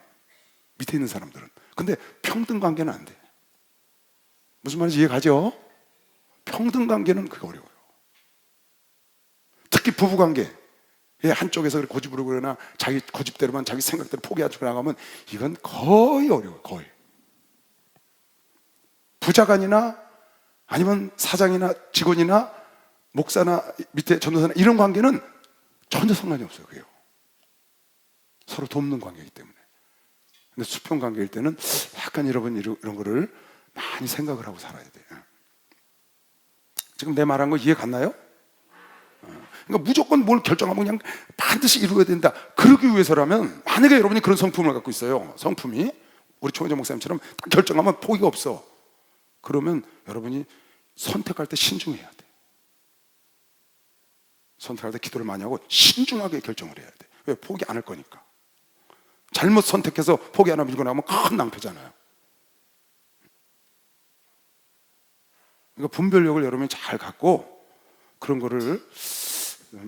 밑에 있는 사람들은. 근데 평등관계는 안 돼. 무슨 말인지 이해가죠? 평등관계는 그게 어려워요. 특히 부부관계, 한쪽에서 고집으로 그러나 자기 고집대로만, 자기 생각대로 포기하고 나가면 이건 거의 어려워요. 거의. 부자간이나 아니면 사장이나 직원이나 목사나 밑에 전도사나 이런 관계는 전혀 상관이 없어요. 그게요. 서로 돕는 관계이기 때문에. 근데 수평 관계일 때는 약간 여러분 이런 거를 많이 생각을 하고 살아야 돼요. 지금 내 말한 거 이해 갔나요? 그러니까 무조건 뭘 결정하면 그냥 반드시 이루어야 된다. 그러기 위해서라면, 만약에 여러분이 그런 성품을 갖고 있어요, 성품이 우리 총회장 목사님처럼 딱 결정하면 포기가 없어, 그러면 여러분이 선택할 때 신중해야 돼. 선택할 때 기도를 많이 하고 신중하게 결정을 해야 돼. 왜? 포기 안 할 거니까. 잘못 선택해서 포기 하나 밀고 나가면 큰 낭패잖아요. 그러니까 분별력을 여러분이 잘 갖고 그런 거를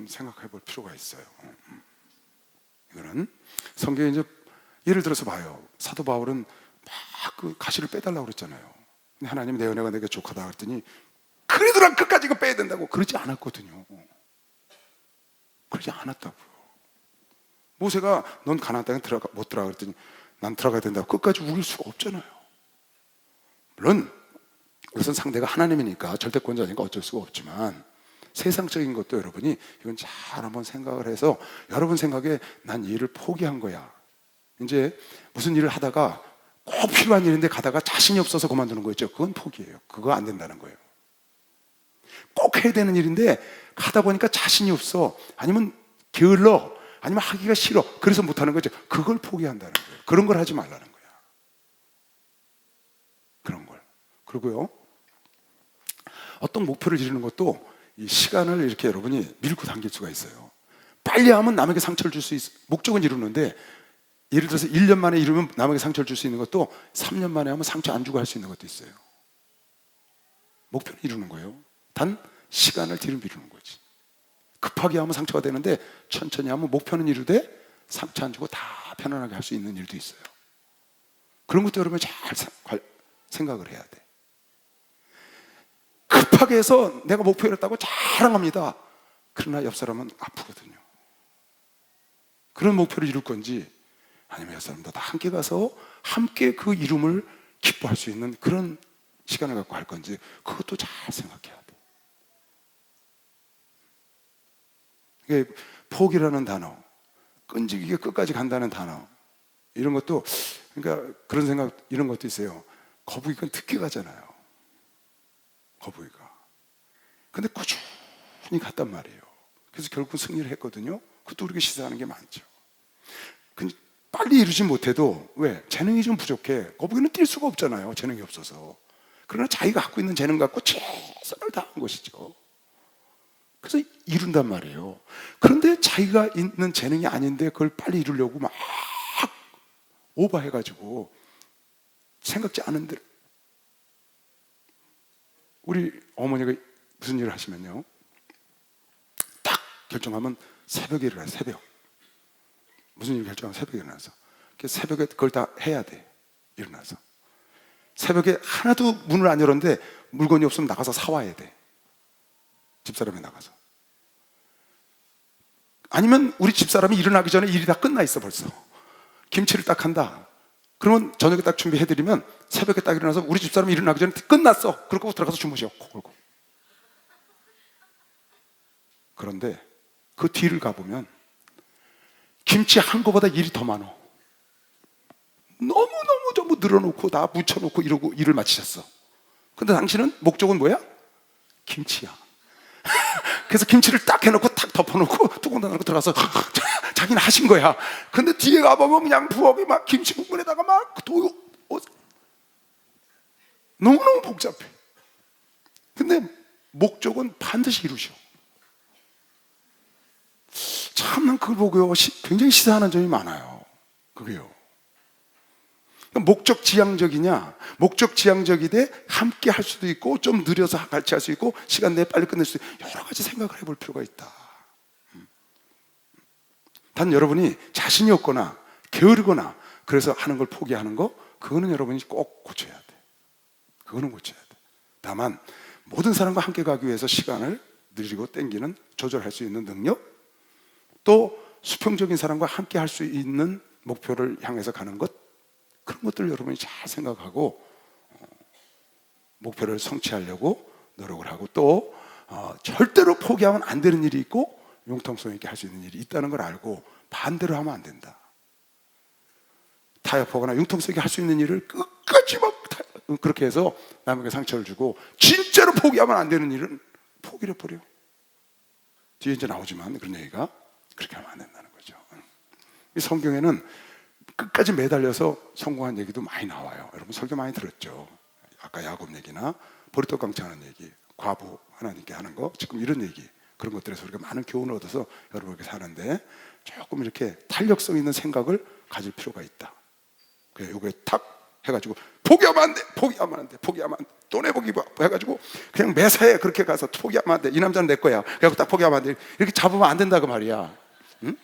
생각해 볼 필요가 있어요. 이거는 성경에 이제 예를 들어서 봐요. 사도 바울은 막 그 가시를 빼달라고 그랬잖아요. 근데 하나님, 내 은혜가 내게 족하다 그랬더니, 그래도 난 끝까지 이거 빼야 된다고. 그러지 않았거든요. 그러지 않았다고요. 모세가 넌 가나안 땅에 못 들어가 그랬더니 난 들어가야 된다고 끝까지 우길 수가 없잖아요. 물론 우선 상대가 하나님이니까, 절대권자니까 어쩔 수가 없지만, 세상적인 것도 여러분이 이건 잘 한번 생각을 해서, 여러분 생각에 난 이 일을 포기한 거야. 이제 무슨 일을 하다가 꼭 필요한 일인데 가다가 자신이 없어서 그만두는 거 있죠. 그건 포기예요. 그거 안 된다는 거예요. 꼭 해야 되는 일인데 하다 보니까 자신이 없어, 아니면 게을러, 아니면 하기가 싫어, 그래서 못하는 거죠. 그걸 포기한다는 거예요. 그런 걸 하지 말라는 거야. 그런 걸. 그리고요, 어떤 목표를 이루는 것도 이 시간을 이렇게 여러분이 밀고 당길 수가 있어요. 빨리 하면 남에게 상처를 줄 수 있어. 목적은 이루는데, 예를 들어서 1년 만에 이루면 남에게 상처를 줄 수 있는 것도 3년 만에 하면 상처 안 주고 할 수 있는 것도 있어요. 목표는 이루는 거예요. 단 시간을 뒤로 미루는 거지. 급하게 하면 상처가 되는데 천천히 하면 목표는 이루되 상처 안 주고 다 편안하게 할 수 있는 일도 있어요. 그런 것도 여러분이 잘 생각을 해야 돼. 급하게 해서 내가 목표 이뤘다고 자랑합니다. 그러나 옆 사람은 아프거든요. 그런 목표를 이룰 건지, 아니면 옆 사람도 다 함께 가서 함께 그 이름을 기뻐할 수 있는 그런 시간을 갖고 할 건지, 그것도 잘 생각해야 돼. 이게 포기라는 단어, 끈질기게 끝까지 간다는 단어, 이런 것도, 그러니까 그런 생각, 이런 것도 있어요. 거북이가 늦게 가잖아요. 거북이가. 근데 꾸준히 갔단 말이에요. 그래서 결국 승리를 했거든요. 그것도 우리가 시사하는 게 많죠. 근데 빨리 이루지 못해도, 왜? 재능이 좀 부족해. 거북이는 뛸 수가 없잖아요. 재능이 없어서. 그러나 자기가 갖고 있는 재능 갖고 최선을 다한 것이죠. 그래서 이룬단 말이에요. 그런데 자기가 있는 재능이 아닌데 그걸 빨리 이루려고 막 오버해가지고 생각지 않은 대로. 우리 어머니가 무슨 일을 하시면요, 딱 결정하면 새벽에 일어나요. 새벽. 무슨 일을 결정하면 새벽에 일어나서, 새벽에 그걸 다 해야 돼. 일어나서 새벽에 하나도 문을 안 열었는데 물건이 없으면 나가서 사와야 돼. 집사람이 나가서. 아니면 우리 집사람이 일어나기 전에 일이 다 끝나 있어. 벌써 김치를 딱 한다. 그러면 저녁에 딱 준비해드리면 새벽에 딱 일어나서 우리 집사람이 일어나기 전에 끝났어. 그러고 들어가서 주무셔. 코 골고. 그런데 그 뒤를 가보면 김치 한 거보다 일이 더 많아. 너무너무 전부 늘어놓고 다 묻혀놓고 이러고 일을 마치셨어. 근데 당신은 목적은 뭐야? 김치야. 그래서 김치를 딱 해놓고 탁 덮어놓고 뚜껑 닫아놓고 들어가서 자기는 하신 거야. 근데 뒤에 가보면 그냥 부엌에 막 김치 국물에다가 막 너무너무 복잡해. 근데 목적은 반드시 이루셔. 참, 난 그걸 보고요, 굉장히 시사하는 점이 많아요. 그게요. 목적 지향적이냐, 목적 지향적이되 함께 할 수도 있고, 좀 느려서 같이 할 수 있고, 시간 내에 빨리 끝낼 수 있고, 여러 가지 생각을 해볼 필요가 있다. 단 여러분이 자신이 없거나 게으르거나 그래서 하는 걸 포기하는 거, 그거는 여러분이 꼭 고쳐야 돼. 그거는 고쳐야 돼. 다만 모든 사람과 함께 가기 위해서 시간을 느리고 땡기는, 조절할 수 있는 능력, 또 수평적인 사람과 함께 할 수 있는 목표를 향해서 가는 것, 그런 것들을 여러분이 잘 생각하고 목표를 성취하려고 노력을 하고, 또 절대로 포기하면 안 되는 일이 있고 융통성 있게 할 수 있는 일이 있다는 걸 알고 반대로 하면 안 된다. 타협하거나 융통성 있게 할 수 있는 일을 끝까지 막 그렇게 해서 남에게 상처를 주고 진짜로 포기하면 안 되는 일은 포기를 해버려. 뒤에 이제 나오지만 그런 얘기가, 그렇게 하면 안 된다는 거죠. 이 성경에는 끝까지 매달려서 성공한 얘기도 많이 나와요. 여러분 설교 많이 들었죠. 아까 야곱 얘기나 보리떡 강창하는 얘기, 과부 하나님께 하는 거, 지금 이런 얘기, 그런 것들에서 우리가 많은 교훈을 얻어서 여러분에게 사는데, 조금 이렇게 탄력성 있는 생각을 가질 필요가 있다. 그래, 요거에 탁 해가지고 포기하면 안 돼, 포기하면 안 돼, 포기하면 안 돼, 또 내보기 해가지고 그냥 매사에 그렇게 가서 포기하면 안 돼, 이 남자는 내 거야, 그래서 딱 포기하면 안 돼, 이렇게 잡으면 안 된다 그 말이야. 응?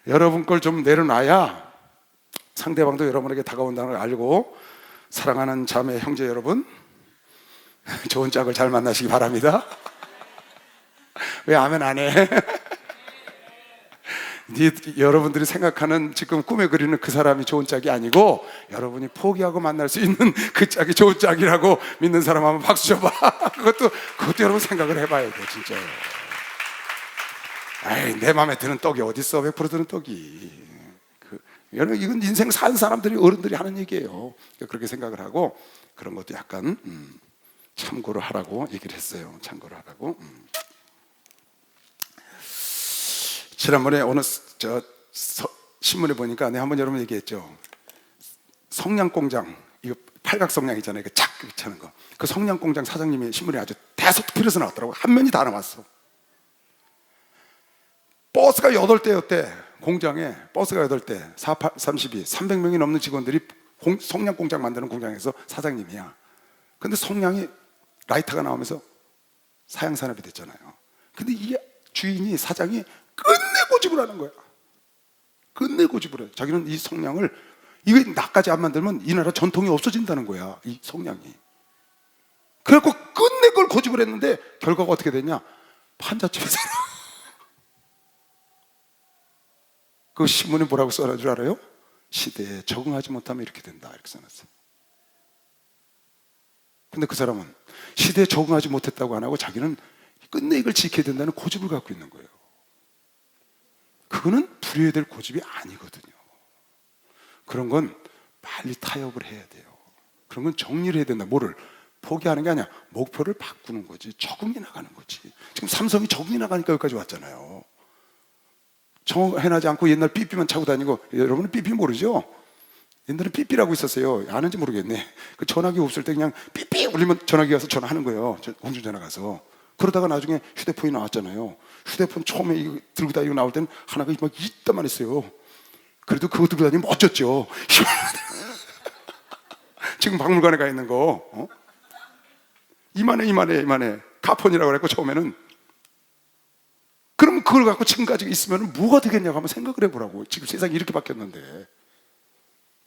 여러분 걸 좀 내려놔야 상대방도 여러분에게 다가온다는 걸 알고, 사랑하는 자매 형제 여러분, 좋은 짝을 잘 만나시기 바랍니다. 왜 아멘 안 해? 여러분들이 생각하는, 지금 꿈에 그리는 그 사람이 좋은 짝이 아니고, 여러분이 포기하고 만날 수 있는 그 짝이 좋은 짝이라고 믿는 사람 한번 박수 줘봐. 그것도 여러분 생각을 해봐야 돼, 진짜요. 아이, 내 마음에 드는 떡이 어딨어? 100% 드는 떡이. 여러분, 이건 인생 산 사람들이, 어른들이 하는 얘기예요. 그렇게 생각을 하고 그런 것도 약간 참고를 하라고 얘기를 했어요. 참고를 하라고. 지난번에 어느 신문에 보니까 내가 한번 여러분 얘기했죠. 성냥공장, 이거 팔각성냥 있잖아요. 그 착 차는 거. 그 성냥공장 사장님이 신문에 아주 대서특필해서 나왔더라고. 한 면이 다 나왔어. 버스가 8대였대. 공장에 버스가 8대, 32, 300명이 넘는 직원들이 성냥공장 만드는 공장에서 사장님이야. 근데 성냥이 라이터가 나오면서 사양산업이 됐잖아요. 근데 이게 주인이, 사장이 끝내 고집을 하는 거야. 끝내 고집을 해. 자기는 이 성냥을, 이게 나까지 안 만들면 이 나라 전통이 없어진다는 거야, 이 성냥이. 그래갖고 끝내 그걸 고집을 했는데 결과가 어떻게 됐냐? 판잣집에서 그 신문에 뭐라고 써놓은 줄 알아요? 시대에 적응하지 못하면 이렇게 된다, 이렇게 써놨어요. 근데 그 사람은 시대에 적응하지 못했다고 안 하고 자기는 끝내 이걸 지켜야 된다는 고집을 갖고 있는 거예요. 그거는 부려야 될 고집이 아니거든요. 그런 건 빨리 타협을 해야 돼요. 그런 건 정리를 해야 된다. 뭐를? 포기하는 게 아니야. 목표를 바꾸는 거지. 적응해 나가는 거지. 지금 삼성이 적응해 나가니까 여기까지 왔잖아요. 정해나지 않고 옛날 삐삐만 차고 다니고, 여러분은 삐삐 모르죠? 옛날에 삐삐라고 있었어요. 아는지 모르겠네. 그 전화기 없을 때 그냥 삐삐 울리면 전화기 가서 전화하는 거예요. 공중전화 가서. 그러다가 나중에 휴대폰이 나왔잖아요. 휴대폰 처음에 이거 들고 다니고 나올 때는 하나가 막 이따만 했어요. 그래도 그거 들고 다니면 멋졌죠. 지금 박물관에 가 있는 거, 이만해. 카폰이라고 그랬고 처음에는. 그럼 그걸 갖고 지금까지 있으면 뭐가 되겠냐고 한번 생각을 해보라고. 지금 세상이 이렇게 바뀌었는데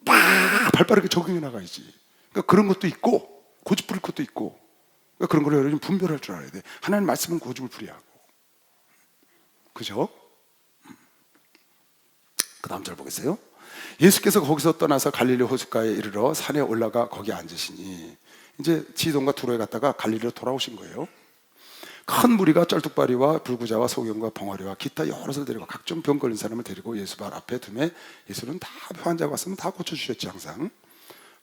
막 발빠르게 적응해 나가야지. 그러니까 그런 것도 있고 고집 부릴 것도 있고, 그러니까 그런 걸 여러분 분별할 줄 알아야 돼. 하나님 말씀은 고집을 부리하고, 그죠? 그 다음 절 보겠어요. 예수께서 거기서 떠나서 갈릴리 호숫가에 이르러 산에 올라가 거기 앉으시니, 이제 지돈과 두로에 갔다가 갈릴리로 돌아오신 거예요. 큰 무리가 쩔뚝발이와 불구자와 소경과 벙어리와 기타 여럿을 데리고 각종 병 걸린 사람을 데리고 예수 발 앞에 두매 예수는 다 환자가 왔으면 다 고쳐주셨지. 항상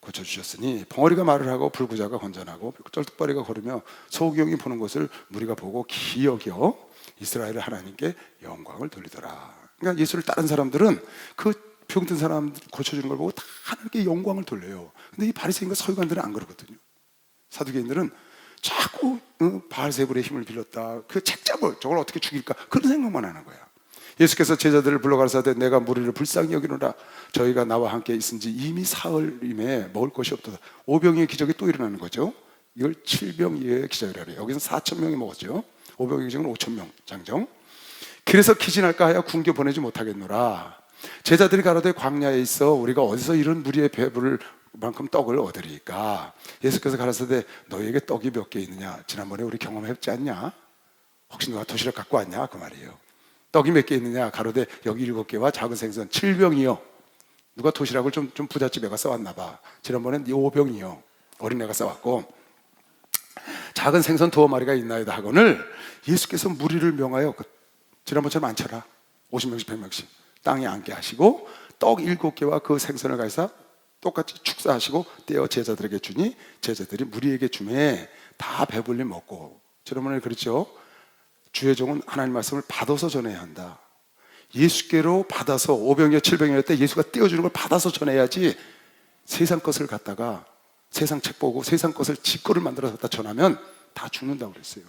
고쳐주셨으니 벙어리가 말을 하고 불구자가 건전하고 쩔뚝발이가 걸으며 소경이 보는 것을 무리가 보고 기여겨 이스라엘의 하나님께 영광을 돌리더라. 그러니까 예수를 따른 사람들은 그 병든 사람 고쳐주는 걸 보고 다 하나님께 영광을 돌려요. 근데 이 바리새인과 서기관들은 안 그러거든요. 사두개인들은 자꾸 바알세불의 힘을 빌렸다, 그 책잡을 저걸 어떻게 죽일까, 그런 생각만 하는 거야. 예수께서 제자들을 불러 가라사대 내가 무리를 불쌍히 여기노라. 저희가 나와 함께 있은지 이미 사흘임에 먹을 것이 없도다. 오병이의 기적이 또 일어나는 거죠. 이걸 7병이의 기적이라 그래요. 여기서 4,000명이 먹었죠. 오병이의 기적은 5,000명 장정. 그래서 기진할까 하여 궁교 보내지 못하겠노라. 제자들이 가로되 광야에 있어 우리가 어디서 이런 무리의 배부를 만큼 떡을 얻으리까. 예수께서 가라사대 너희에게 떡이 몇 개 있느냐. 지난번에 우리 경험했지 않냐? 혹시 누가 도시락 갖고 왔냐? 그 말이에요. 떡이 몇 개 있느냐. 가로되 여기 7개와 작은 생선 7병이요. 누가 도시락을 좀 부잣집에 가서 왔나 봐. 지난번엔 5병이요. 어린애가 싸왔고, 작은 생선 2마리가 있나이다 하거늘 예수께서 무리를 명하여 지난번처럼 안 쳐라. 50명씩 100명씩 땅에 앉게 하시고 떡 7개와 그 생선을 가져다 똑같이 축사하시고 떼어 제자들에게 주니 제자들이 무리에게 주매 다 배불리 먹고. 지난번에 그랬죠. 주의 종은 하나님 말씀을 받아서 전해야 한다. 예수께로 받아서 5병이나 7병이나 때 예수가 떼어주는 걸 받아서 전해야지, 세상 것을 갖다가 세상 책 보고 세상 것을 지 거를 만들어서 갖다 전하면 다 죽는다고 그랬어요.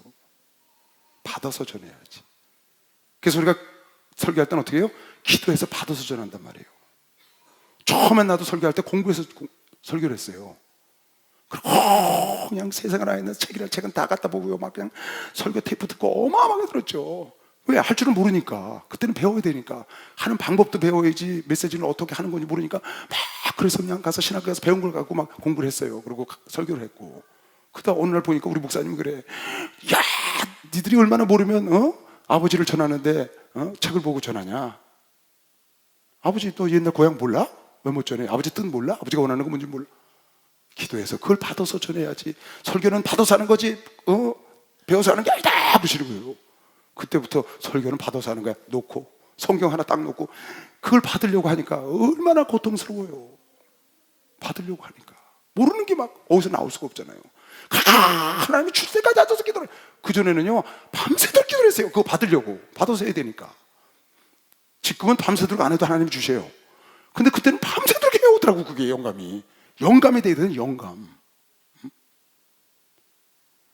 받아서 전해야지. 그래서 우리가 설교할 때는 어떻게 해요? 기도해서 받아서 전한단 말이에요. 처음엔 나도 설교할 때 공부해서 설교를 했어요. 그리고 그냥 세상에 나 있는 책은 다 갖다 보고요. 막 그냥 설교 테이프 듣고 어마어마하게 들었죠. 왜? 할 줄은 모르니까. 그때는 배워야 되니까. 하는 방법도 배워야지 메시지는 어떻게 하는 건지 모르니까 막 그래서 그냥 가서 신학교 가서 배운 걸 갖고 막 공부를 했어요. 그리고 설교를 했고. 그러다 어느 날 보니까 우리 목사님이 그래. 야, 니들이 얼마나 모르면 아버지를 전하는데 책을 보고 전하냐. 아버지 또 옛날 고향 몰라? 왜 못 전해? 아버지 뜻 몰라? 아버지가 원하는 거 뭔지 몰라? 기도해서 그걸 받아서 전해야지. 설교는 받아서 하는 거지 배워서 하는 게 아니다 그러시는 거예요. 그때부터 설교는 받아서 하는 거야. 놓고 성경 하나 딱 놓고 그걸 받으려고 하니까 얼마나 고통스러워요. 받으려고 하니까 모르는 게 막 어디서 나올 수가 없잖아요. 하나님이 줄 때까지 앉아서 기도를. 그전에는요 밤새도록 기도했어요. 그거 받으려고. 받아서 해야 되니까. 지금은 밤새도록 안 해도 하나님이 주셔요. 근데 그때는 밤새도록 해오더라고. 그게 영감이 돼야 되는 영감.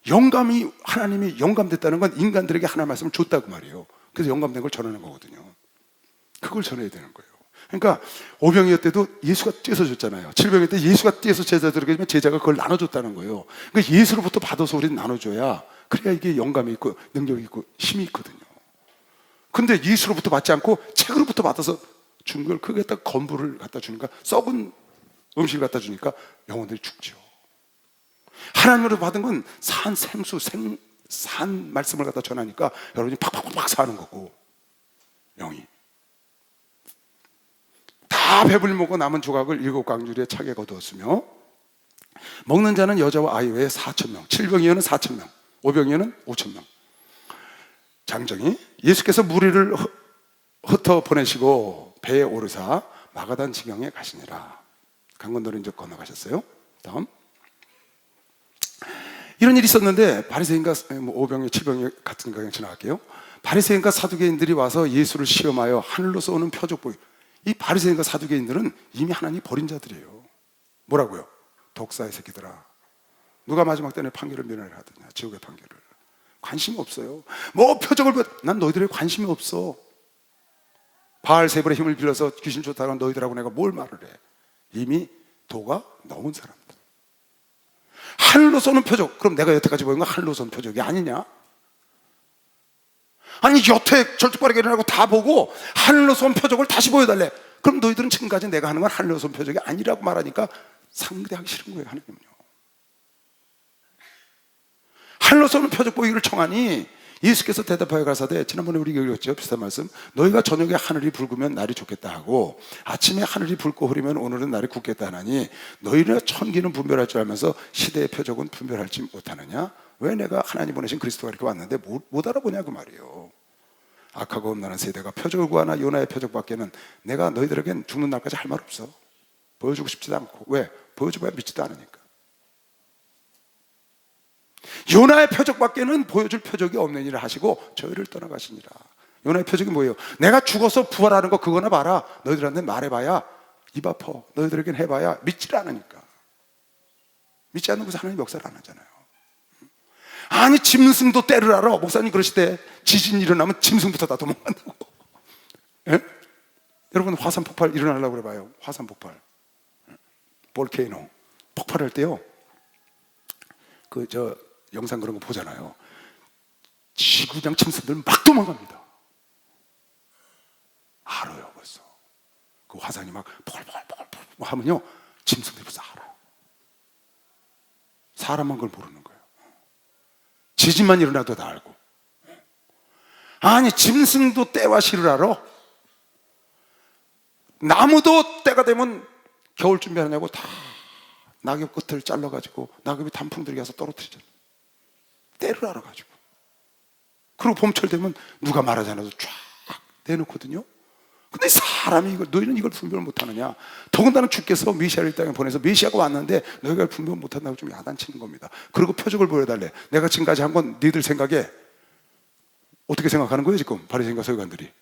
영감이, 하나님이 영감됐다는 건 인간들에게 하나님의 말씀을 줬다고 말이에요. 그래서 영감된 걸 전하는 거거든요. 그걸 전해야 되는 거예요. 그러니까 오병이어 때도 예수가 떼서 줬잖아요. 칠병이어 때 예수가 떼서 제자들에게 주면 제자가 그걸 나눠줬다는 거예요. 그러니까 예수로부터 받아서 우리는 나눠줘야, 그래야 이게 영감이 있고 능력이 있고 힘이 있거든요. 근데 예수로부터 받지 않고 책으로부터 받아서 준 걸 그게다 건부를 갖다 주니까, 썩은 음식을 갖다 주니까 영혼들이 죽죠. 하나님으로 받은 건 산 생수, 산 말씀을 갖다 전하니까 여러분이 팍팍팍 사는 거고, 영이 다 배불리 먹고 남은 조각을 7광주리에 차게 거두었으며, 먹는 자는 여자와 아이 외에 4,000명, 7병이어는 4,000명, 5병이어는 5,000명. 장정이 예수께서 무리를 흩어 보내시고 배에 오르사 마가단 지경에 가시니라. 강건도를 이제 건너가셨어요. 다음, 이런 일이 있었는데 바리새인과 5병이 7병이 같은 강에 지나갈게요. 바리새인과 사두개인들이 와서 예수를 시험하여 하늘로서 오는 표적 보이. 이 바리새인과 사두개인들은 이미 하나님 버린 자들이에요. 뭐라고요? 독사의 새끼들아, 누가 마지막 때는 판결을 면하려 하더냐, 지옥의 판결을. 관심이 없어요. 뭐 표적을 난 너희들에게 관심이 없어. 바알세불의 힘을 빌려서 귀신 쫓아간 너희들하고 내가 뭘 말을 해. 이미 도가 넘은 사람들. 하늘로 쏘는 표적. 그럼 내가 여태까지 보인 건 하늘로 쏘는 표적이 아니냐? 아니 여태 절뚝바르게 일어나고 다 보고 하늘로 쏜 표적을 다시 보여달래. 그럼 너희들은 지금까지 내가 하는 건 하늘로 쏜 표적이 아니라고 말하니까 상대하기 싫은 거예요. 하나님은요. 하늘로 쏘는 표적 보이기를 청하니 예수께서 대답하여 가사대, 지난번에 우리가 읽었죠, 비슷한 말씀. 너희가 저녁에 하늘이 붉으면 날이 좋겠다 하고 아침에 하늘이 붉고 흐리면 오늘은 날이 굳겠다 하나니, 너희는 천기는 분별할 줄 알면서 시대의 표적은 분별할지 못하느냐? 왜 내가 하나님 보내신 그리스도가 이렇게 왔는데 못 알아보냐 그 말이에요. 악하고 음란한 세대가 표적을 구하나 요나의 표적밖에는 내가 너희들에겐 죽는 날까지 할 말 없어. 보여주고 싶지도 않고. 왜? 보여줘봐야 믿지도 않으니까. 요나의 표적밖에는 보여줄 표적이 없느니라 하시고 저희를 떠나가시니라. 요나의 표적이 뭐예요? 내가 죽어서 부활하는 거 그거나 봐라. 너희들한테 말해봐야 입 아파. 너희들에겐 해봐야 믿지를 않으니까. 믿지 않는 곳에 하나님 역사를 안 하잖아요. 아니 짐승도 때를 알아. 목사님 그러시대. 지진이 일어나면 짐승부터 다 도망간다고. 예? 여러분 화산 폭발 일어나려고 그래봐요. 화산 폭발, 볼케이노 폭발할 때요, 영상 그런 거 보잖아요. 지구장 짐승들 막 도망갑니다. 알아요 벌써. 그 화산이 막 포글포글 하면요, 짐승들이 벌써 알아요. 사람만 그걸 모르는 거예요. 지진만 일어나도 다 알고. 아니 짐승도 때와 시를 알아. 나무도 때가 되면 겨울 준비하냐고 다 낙엽 끝을 잘라가지고 낙엽이 단풍 들게 해서 떨어뜨리잖아요. 때를 알아가지고. 그리고 봄철 되면 누가 말하지 않아도 쫙 내놓거든요. 근데 사람이 너희는 이걸 분별 못하느냐? 더군다나 주께서 메시아를 이 땅에 보내서 메시아가 왔는데 너희가 분별 못한다고 좀 야단치는 겁니다. 그리고 표적을 보여달래. 내가 지금까지 한 건 너희들 생각에 어떻게 생각하는 거예요? 지금 바리새인과 서기관들이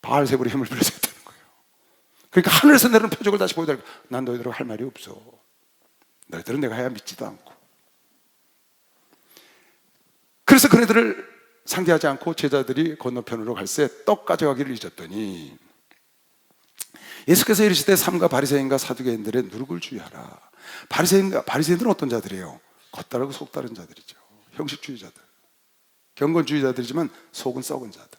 바알세불의 힘을 빌려서 했다는 거예요. 그러니까 하늘에서 내리는 표적을 다시 보여달래. 난 너희들하고 할 말이 없어. 너희들은 내가 해야 믿지도 않고. 그래서 그네들을 상대하지 않고 제자들이 건너편으로 갈새 떡 가져가기를 잊었더니 예수께서 이르시되 삼가 바리새인과 사두개인들의 누룩을 주의하라. 바리새인들은 어떤 자들이에요? 겉다르고 속 다른 자들이죠. 형식주의자들, 경건주의자들이지만 속은 썩은 자들.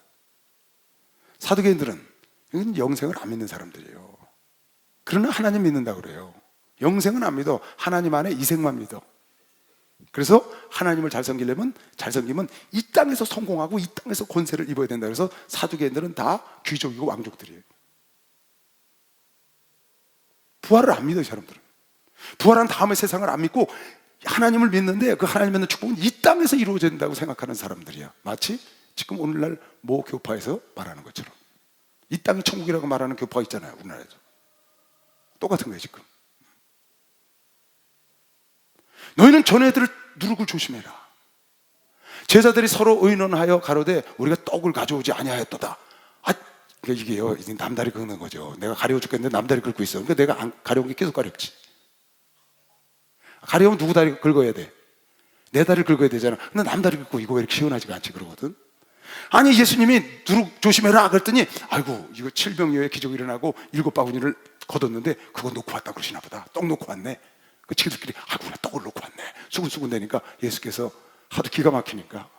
사두개인들은 이건 영생을 안 믿는 사람들이에요. 그러나 하나님 믿는다고 그래요. 영생은 안 믿어. 하나님 안에 이생만 믿어. 그래서 하나님을 잘 섬기면 이 땅에서 성공하고 이 땅에서 권세를 입어야 된다. 그래서 사두개인들은 다 귀족이고 왕족들이에요. 부활을 안 믿어요. 사람들은 부활한 다음에 세상을 안 믿고 하나님을 믿는데 그 하나님 믿는 축복은 이 땅에서 이루어진다고 생각하는 사람들이야. 마치 지금 오늘날 모 교파에서 말하는 것처럼. 이 땅이 천국이라고 말하는 교파가 있잖아요, 우리나라에서. 똑같은 거예요, 지금. 너희는 전애들을 누룩을 조심해라. 제자들이 서로 의논하여 가로되 우리가 떡을 가져오지 아니하였도다. 이게요, 이게 남다리 긁는 거죠. 내가 가려워 죽겠는데 남다리 긁고 있어. 그러니까 내가 안 가려운 게 계속 가렵지. 가려우면 누구 다리 긁어야 돼? 내 다리를 긁어야 되잖아. 근데 남 다리 긁고 이거 왜 이렇게 시원하지가 않지 그러거든. 아니 예수님이 누룩 조심해라 그랬더니 아이고 이거 7병이어에 기적이 일어나고 7바구니를 거뒀는데 그거 놓고 왔다 그러시나 보다. 떡 놓고 왔네. 그 친구들끼리 아이고 나 떡을 놓고 왔네. 수근수근 대니까 예수께서 하도 기가 막히니까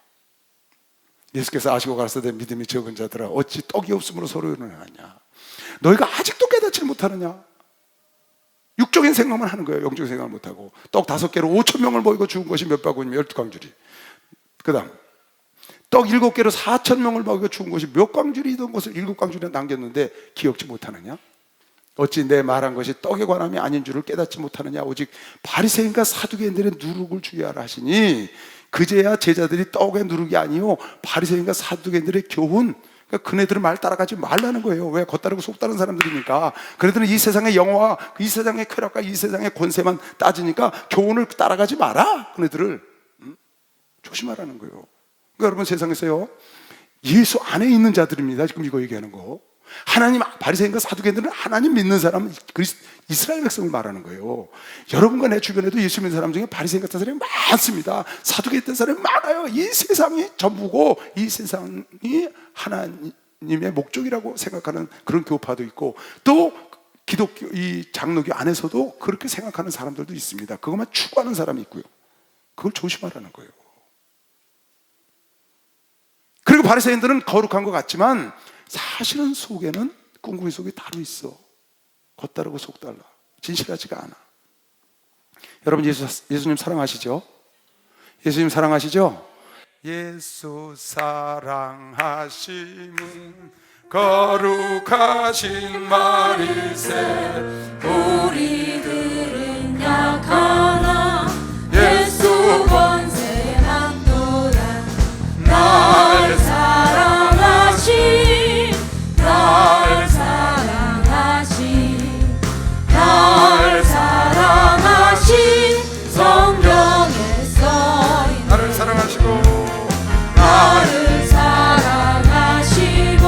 예수께서 아시고 가라사대 믿음이 적은 자들아 어찌 떡이 없으므로 서로 의논하느냐. 너희가 아직도 깨닫지 못하느냐. 육적인 생각만 하는 거예요. 영적인 생각을 못하고. 떡 5개로 5,000명을 모이고 죽은 것이 몇 바구니면 12광줄이. 그 다음 떡 7개로 4,000명을 먹이고 죽은 것이 몇 광줄이던 것을 7광줄에 남겼는데 기억지 못하느냐. 어찌 내 말한 것이 떡에 관함이 아닌 줄을 깨닫지 못하느냐. 오직 바리새인과 사두개인들의 누룩을 주의하라 하시니 그제야 제자들이 떡의 누룩이 아니요 바리새인과 사두개인들의 교훈. 그러니까 그네들의 말 따라가지 말라는 거예요. 왜? 겉다르고 속다른 사람들이니까. 그네들은 이 세상의 영화와 이 세상의 쾌락과 이 세상의 권세만 따지니까 교훈을 따라가지 마라. 그네들을 조심하라는 거예요. 그러니까 여러분 세상에서요 예수 안에 있는 자들입니다. 지금 이거 얘기하는 거. 하나님, 바리새인과 사두개인들은 하나님 믿는 사람, 이스라엘 백성을 말하는 거예요. 여러분과 내 주변에도 예수 믿는 사람 중에 바리새인 같은 사람이 많습니다. 사두개 같은 사람이 많아요. 이 세상이 전부고 이 세상이 하나님의 목적이라고 생각하는 그런 교파도 있고 또 기독교 이 장로교 안에서도 그렇게 생각하는 사람들도 있습니다. 그것만 추구하는 사람이 있고요. 그걸 조심하라는 거예요. 그리고 바리새인들은 거룩한 것 같지만 사실은 속에는 꿍꿍이 속에 따로 있어. 겉다르고 속달라. 진실하지가 않아. 여러분 예수님 사랑하시죠? 예수님 사랑하시죠? 예수 사랑하심은 거룩하신 마리새 우리들은 약하나 예수 권세 많도다. 날 사랑하신 날 사랑하신 날 사랑하신 성경에 써있는 나를 사랑하시고 나를 사랑하시고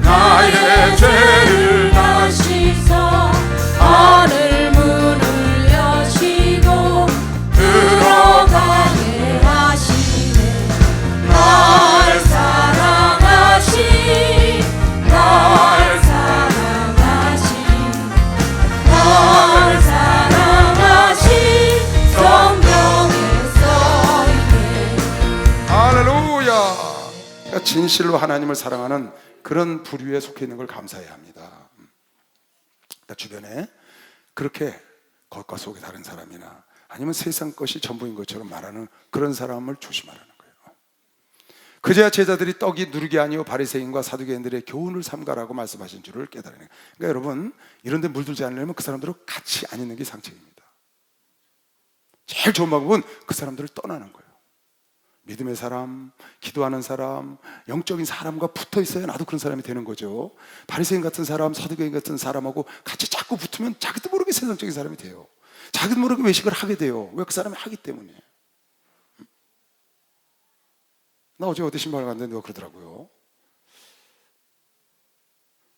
나의 죄를 다 씻어 하늘 문을 여시고 들어가게 하시네. 날 사랑하신 날 사랑하신 날 사랑하신 성경에 써있네. 할렐루야. 그러니까 진실로 하나님을 사랑하는 그런 부류에 속해 있는 걸 감사해야 합니다. 그러니까 주변에 그렇게 겉과 속이 다른 사람이나 아니면 세상 것이 전부인 것처럼 말하는 그런 사람을 조심하라는 거예요. 그제야 제자들이 떡이 누룩이 아니요 바리새인과 사두개인들의 교훈을 삼가라고 말씀하신 줄을 깨달으는 거예요. 그러니까 여러분 이런 데 물들지 않으려면 그 사람들을 같이 안 있는 게 상책입니다. 제일 좋은 방법은 그 사람들을 떠나는 거예요. 믿음의 사람, 기도하는 사람, 영적인 사람과 붙어 있어야 나도 그런 사람이 되는 거죠. 바리새인 같은 사람, 사두개인 같은 사람하고 같이 자꾸 붙으면 자기도 모르게 세상적인 사람이 돼요. 자기도 모르게 외식을 하게 돼요. 왜? 그 사람이 하기 때문에. 나 어제 어디 신발 갔는데 누가 그러더라고요.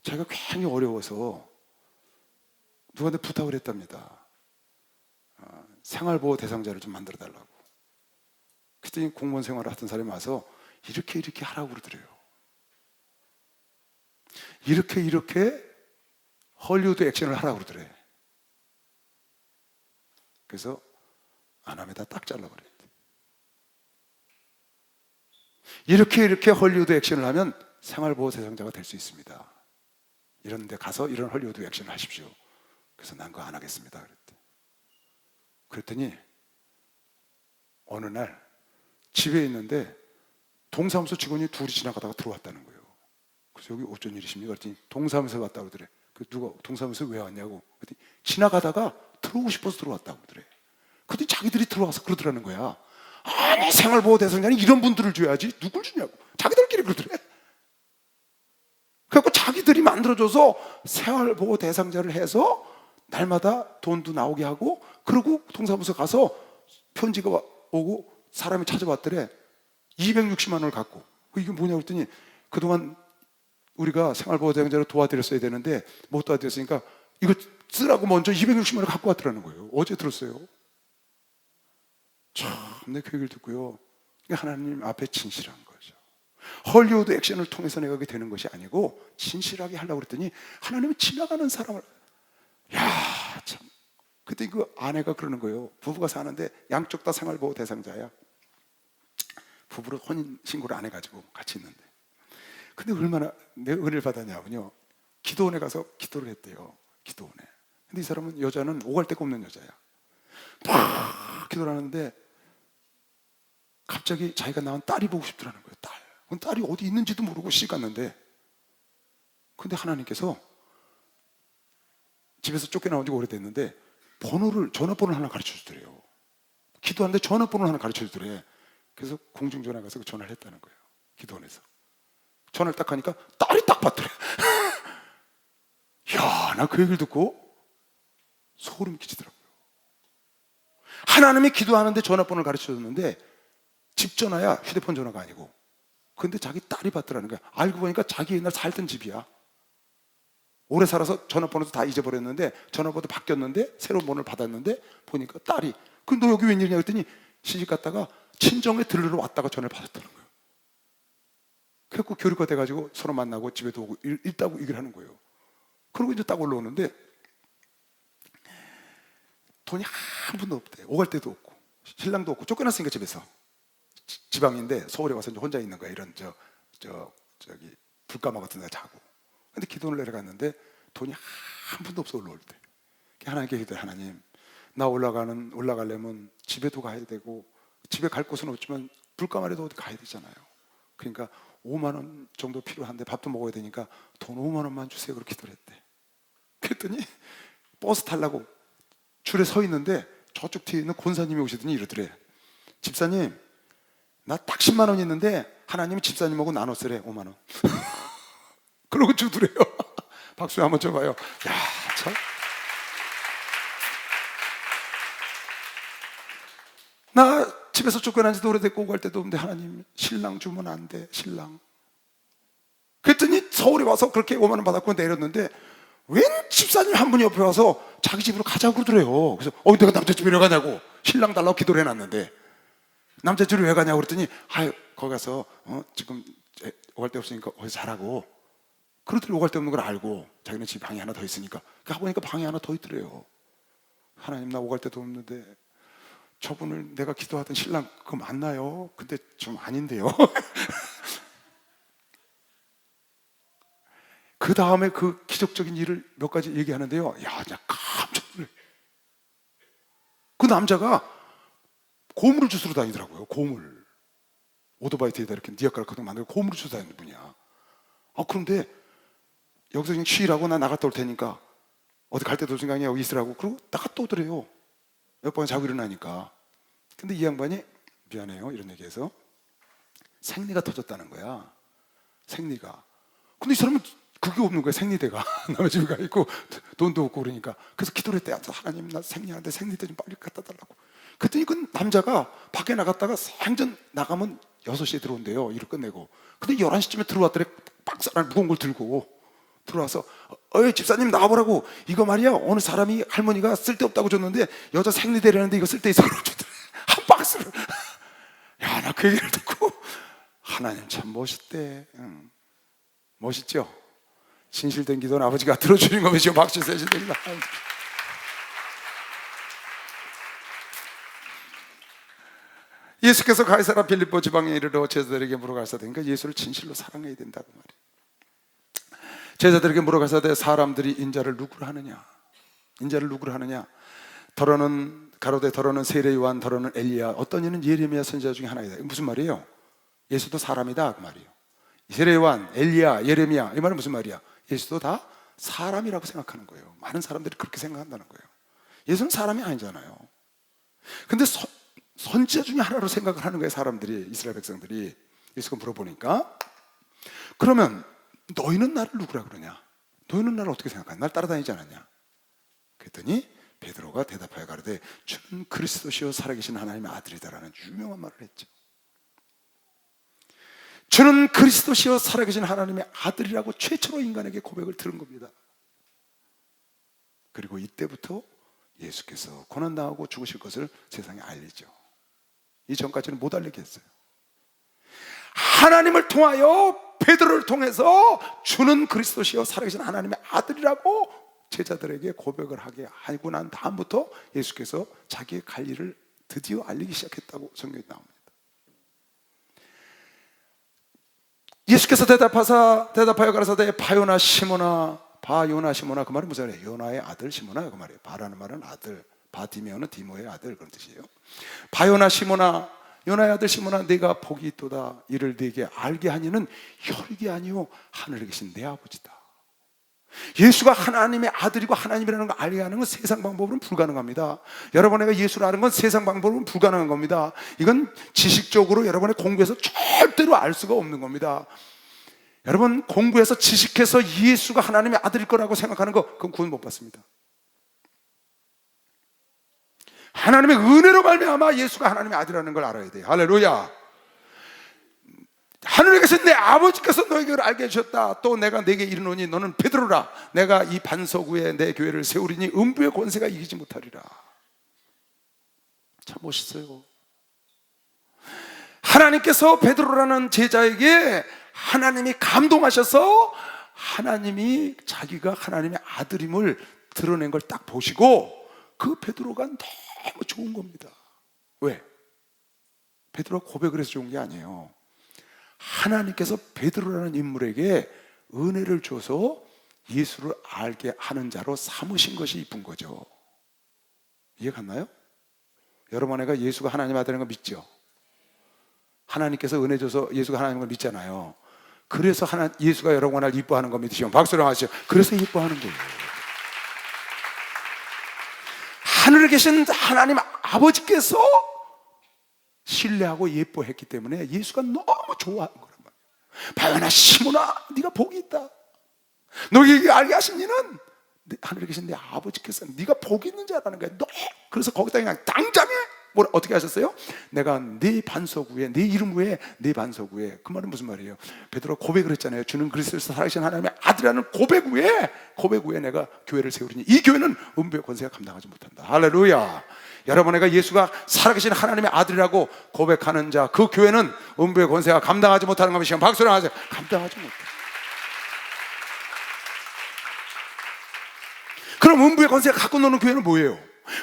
자기가 굉장히 어려워서 누구한테 부탁을 했답니다. 생활보호 대상자를 좀 만들어 달라고. 그랬더니 공무원 생활을 하던 사람이 와서 이렇게 하라고 그러더래요. 이렇게 헐리우드 액션을 하라고 그러더래. 그래서 안함에다 딱 잘라버렸대. 이렇게 헐리우드 액션을 하면 생활보호 대상자가 될 수 있습니다. 이런 데 가서 이런 헐리우드 액션을 하십시오. 그래서 난 그거 안 하겠습니다 그랬대. 그랬더니 어느 날 집에 있는데 동사무소 직원이 둘이 지나가다가 들어왔다는 거예요. 그래서 여기 어쩐 일이십니까? 그랬더니 동사무소에 왔다고 그러더래. 그 누가 동사무소에 왜 왔냐고. 그랬더니 지나가다가 들어오고 싶어서 들어왔다고 그러더래. 그랬더니 자기들이 들어와서 그러더라는 거야. 아니 생활보호 대상자는 이런 분들을 줘야지 누굴 주냐고. 자기들끼리 그러더래. 그래갖고 자기들이 만들어줘서 생활보호 대상자를 해서 날마다 돈도 나오게 하고, 그리고 동사무소 가서 편지가 오고 사람이 찾아왔더래. 260만 원을 갖고. 이게 뭐냐고 했더니 그동안 우리가 생활보호대상자를 도와드렸어야 되는데 못 도와드렸으니까 이거 쓰라고 먼저 260만 원을 갖고 왔더라는 거예요. 어제 들었어요. 참, 내 그 얘기를 듣고요, 하나님 앞에 진실한 거죠. 헐리우드 액션을 통해서 내가 그게 되는 것이 아니고 진실하게 하려고 그랬더니 하나님은 지나가는 사람을, 야, 참. 그때 그 아내가 그러는 거예요. 부부가 사는데 양쪽 다 생활보호 대상자야. 부부로 혼인신고를 안 해가지고 같이 있는데, 근데 얼마나 내 은혜를 받았냐면요, 기도원에 가서 기도를 했대요. 기도원에. 근데 이 사람은, 여자는 오갈 데가 없는 여자야. 막 기도를 하는데 갑자기 자기가 낳은 딸이 보고 싶더라는 거예요. 딸. 그럼 딸이 어디 있는지도 모르고 시집 갔는데, 근데 하나님께서 집에서 쫓겨나온 지가 오래됐는데 전화번호를 하나 가르쳐 주더래요. 기도하는데 전화번호를 하나 가르쳐 주더래. 그래서 공중전화 가서 그 전화를 했다는 거예요. 기도원에서 전화를 딱 하니까 딸이 딱 받더래. 야, 나 그 얘기를 듣고 소름 끼치더라고요. 하나님이 기도하는데 전화번호를 가르쳐 줬는데 집 전화야, 휴대폰 전화가 아니고. 근데 자기 딸이 받더라는 거야. 알고 보니까 자기 옛날 살던 집이야. 오래 살아서 전화번호도 다 잊어버렸는데 전화번호도 바뀌었는데 새로운 번호를 받았는데 보니까 딸이, 그 너 여기 웬일이냐 그랬더니 시집 갔다가 친정에 들르러 왔다가 전화를 받았다는 거예요. 그래서 교류가 돼가지고 서로 만나고 집에도 오고 있다고 얘기를 하는 거예요. 그리고 이제 딱 올라오는데 돈이 한 푼도 없대. 오갈 데도 없고 신랑도 없고 쫓겨났으니까 집에서, 지방인데 서울에 와서 이제 혼자 있는 거야. 이런 저기 불가마 같은 데 자고. 근데 기도를 내려갔는데 돈이 한 푼도 없어. 올라올 때 하나님께 기도해. 하나님, 나 올라가려면 집에도 가야 되고 집에 갈 곳은 없지만 불가마에도 어디 가야 되잖아요. 그러니까 5만 원 정도 필요한데 밥도 먹어야 되니까 돈 5만 원만 주세요. 그렇게 기도를 했대. 그랬더니 버스 타려고 줄에 서 있는데 저쪽 뒤에 있는 권사님이 오시더니 이러더래. 집사님, 나 딱 10만 원 있는데 하나님이 집사님하고 나눠 쓰래. 5만 원. 그러고 주더래요. 박수 한번 쳐봐요. 야, 참. 나 집에서 쫓겨난 지도 오래됐고 오갈 데도 없는데 하나님, 신랑 주면 안 돼, 신랑. 그랬더니 서울에 와서 그렇게 5만 원 받았고 내렸는데 웬 집사님 한 분이 옆에 와서 자기 집으로 가자고 그러더래요. 그래서 내가 남자 집에 왜 가냐고, 신랑 달라고 기도를 해놨는데 남자 집으로 왜 가냐고 그랬더니, 아유, 거기 가서 지금 오갈 데 없으니까 거기서 자라고. 그러더니 오갈 데 없는 걸 알고 자기는 집 방이 하나 더 있으니까 가보니까 방이 하나 더 있더래요. 하나님, 나 오갈 데도 없는데 저분을 내가 기도하던 신랑 그거 맞나요? 근데 좀 아닌데요. 그 다음에 그 기적적인 일을 몇 가지 얘기하는데요, 야, 나 깜짝 놀래. 그 남자가 고물을 주스러 다니더라고요. 고물. 오토바이 뒤에다 이렇게 니아까를 그냥 만들고 고물을 주스러 다니는 분이야. 그런데 여기서 그냥 쉬라고, 나 나갔다 올 테니까 어디 갈 데도 생각이 여기 있으라고. 그러고 나갔다 오더래요. 몇 번 자고 일어나니까. 근데 이 양반이, 미안해요 이런 얘기해서, 생리가 터졌다는 거야. 생리가. 근데 이 사람은 그게 없는 거야. 생리대가. 남의 집에 가 있고 돈도 없고 그러니까. 그래서 기도를 했대. 하나님, 나 생리하는데 생리대 좀 빨리 갖다 달라고. 그랬더니 그 남자가 밖에 나갔다가 생전 나가면 6시에 들어온대요. 일을 끝내고. 근데 11시쯤에 들어왔더래. 박스 안에 무거운 걸 들고 들어와서, 집사님 나와보라고. 이거 말이야, 어느 사람이 할머니가 쓸데없다고 줬는데 여자 생리대라는데 이거 쓸데있어. 한 박스를. 야, 나 그 얘기를 듣고, 하나님 참 멋있대. 멋있죠? 진실된 기도는 아버지가 들어주는 거면서 박수 세시됩니다. 예수께서 가이사라 빌립보 지방에 이르러 제자들에게 물어가사대니까 예수를 진실로 사랑해야 된다고 말이에요. 제자들에게 물어가사대, 사람들이 인자를 누구로 하느냐? 인자를 누구로 하느냐? 더러는 가로되 더러는 세례 요한, 더러는 엘리야, 어떤 이는 예레미야 선지자 중에 하나이다. 이게 무슨 말이에요? 예수도 사람이다 그 말이에요. 세례 요한, 엘리야, 예레미야, 이 말은 무슨 말이야? 예수도 다 사람이라고 생각하는 거예요. 많은 사람들이 그렇게 생각한다는 거예요. 예수는 사람이 아니잖아요. 근데 선지자 중에 하나로 생각을 하는 거예요. 사람들이, 이스라엘 백성들이. 예수가 물어보니까, 그러면 너희는 나를 누구라 그러냐? 너희는 나를 어떻게 생각하냐? 날 따라다니지 않았냐? 그랬더니 베드로가 대답하여 가로되 주는 그리스도시요 살아계신 하나님의 아들이다라는 유명한 말을 했죠. 주는 그리스도시요 살아계신 하나님의 아들이라고 최초로 인간에게 고백을 들은 겁니다. 그리고 이때부터 예수께서 고난당하고 죽으실 것을 세상에 알리죠. 이전까지는 못 알리게 했어요. 하나님을 통하여 베드로를 통해서 주는 그리스도시요 살아계신 하나님의 아들이라고 제자들에게 고백을 하게 하고 난 다음부터 예수께서 자기의 갈 일을 드디어 알리기 시작했다고 성경에 나옵니다. 예수께서 대답하여 가라사대 바요나 시모나 그 말이 무슨 말이에요? 요나의 아들 시모나 그 말이에요. 바라는 말은 아들, 바디메오는 디모의 아들 그런 뜻이에요. 바요나 시모나 요나의 아들 시모나 네가 복이 있도다. 이를 네게 알게 하니는 혈육이 아니요 하늘에 계신 내 아버지다. 예수가 하나님의 아들이고 하나님이라는 걸 알게 하는 건 세상 방법으로는 불가능합니다. 여러분, 내가 예수를 아는 건 세상 방법으로는 불가능한 겁니다. 이건 지식적으로 여러분의 공부해서 절대로 알 수가 없는 겁니다. 여러분, 공부해서 지식해서 예수가 하나님의 아들일 거라고 생각하는 거, 그건 구원 못 받습니다. 하나님의 은혜로 말미암아 예수가 하나님의 아들이라는 걸 알아야 돼요. 할렐루야. 하늘에 계신 내 아버지께서 너에게 알게 해주셨다. 또 내가 네게 이르노니 너는 베드로라. 내가 이 반석 위에 내 교회를 세우리니 음부의 권세가 이기지 못하리라. 참 멋있어요. 하나님께서 베드로라는 제자에게 하나님이 감동하셔서 하나님이 자기가 하나님의 아들임을 드러낸 걸 딱 보시고 그 베드로가 너무 좋은 겁니다. 왜? 베드로가 고백을 해서 좋은 게 아니에요. 하나님께서 베드로라는 인물에게 은혜를 줘서 예수를 알게 하는 자로 삼으신 것이 이쁜 거죠. 이해 갔나요? 여러분, 내가 예수가 하나님 아들인 거 믿죠? 하나님께서 은혜 줘서 예수가 하나님인 걸 믿잖아요. 그래서 예수가 여러분을 이뻐하는 거 믿으시면 박수를 하시죠. 그래서 이뻐하는 거예요. 하늘에 계신 하나님 아버지께서 신뢰하고 예뻐했기 때문에 예수가 너무 좋아하는 거란 말이에요. 바요나 시모나 네가 복이 있다. 너에게 알게 하신 이는 하늘에 계신 내 아버지께서 네가 복이 있는 자라는 거야. 그래서 거기다 그냥 당장에 어떻게 하셨어요? 내가 네 반석 위에, 네 이름 위에, 네 반석 위에. 그 말은 무슨 말이에요? 베드로가 고백을 했잖아요. 주는 그리스도에서 살아계신 하나님의 아들이라는 고백 위에 내가 교회를 세우리니 이 교회는 음부의 권세가 감당하지 못한다. 할렐루야. 여러분, 내가 예수가 살아계신 하나님의 아들이라고 고백하는 자, 그 교회는 음부의 권세가 감당하지 못하는 것이 박수를 하세요. 감당하지 못해. 그럼 음부의 권세가 갖고 노는 교회는 뭐예요?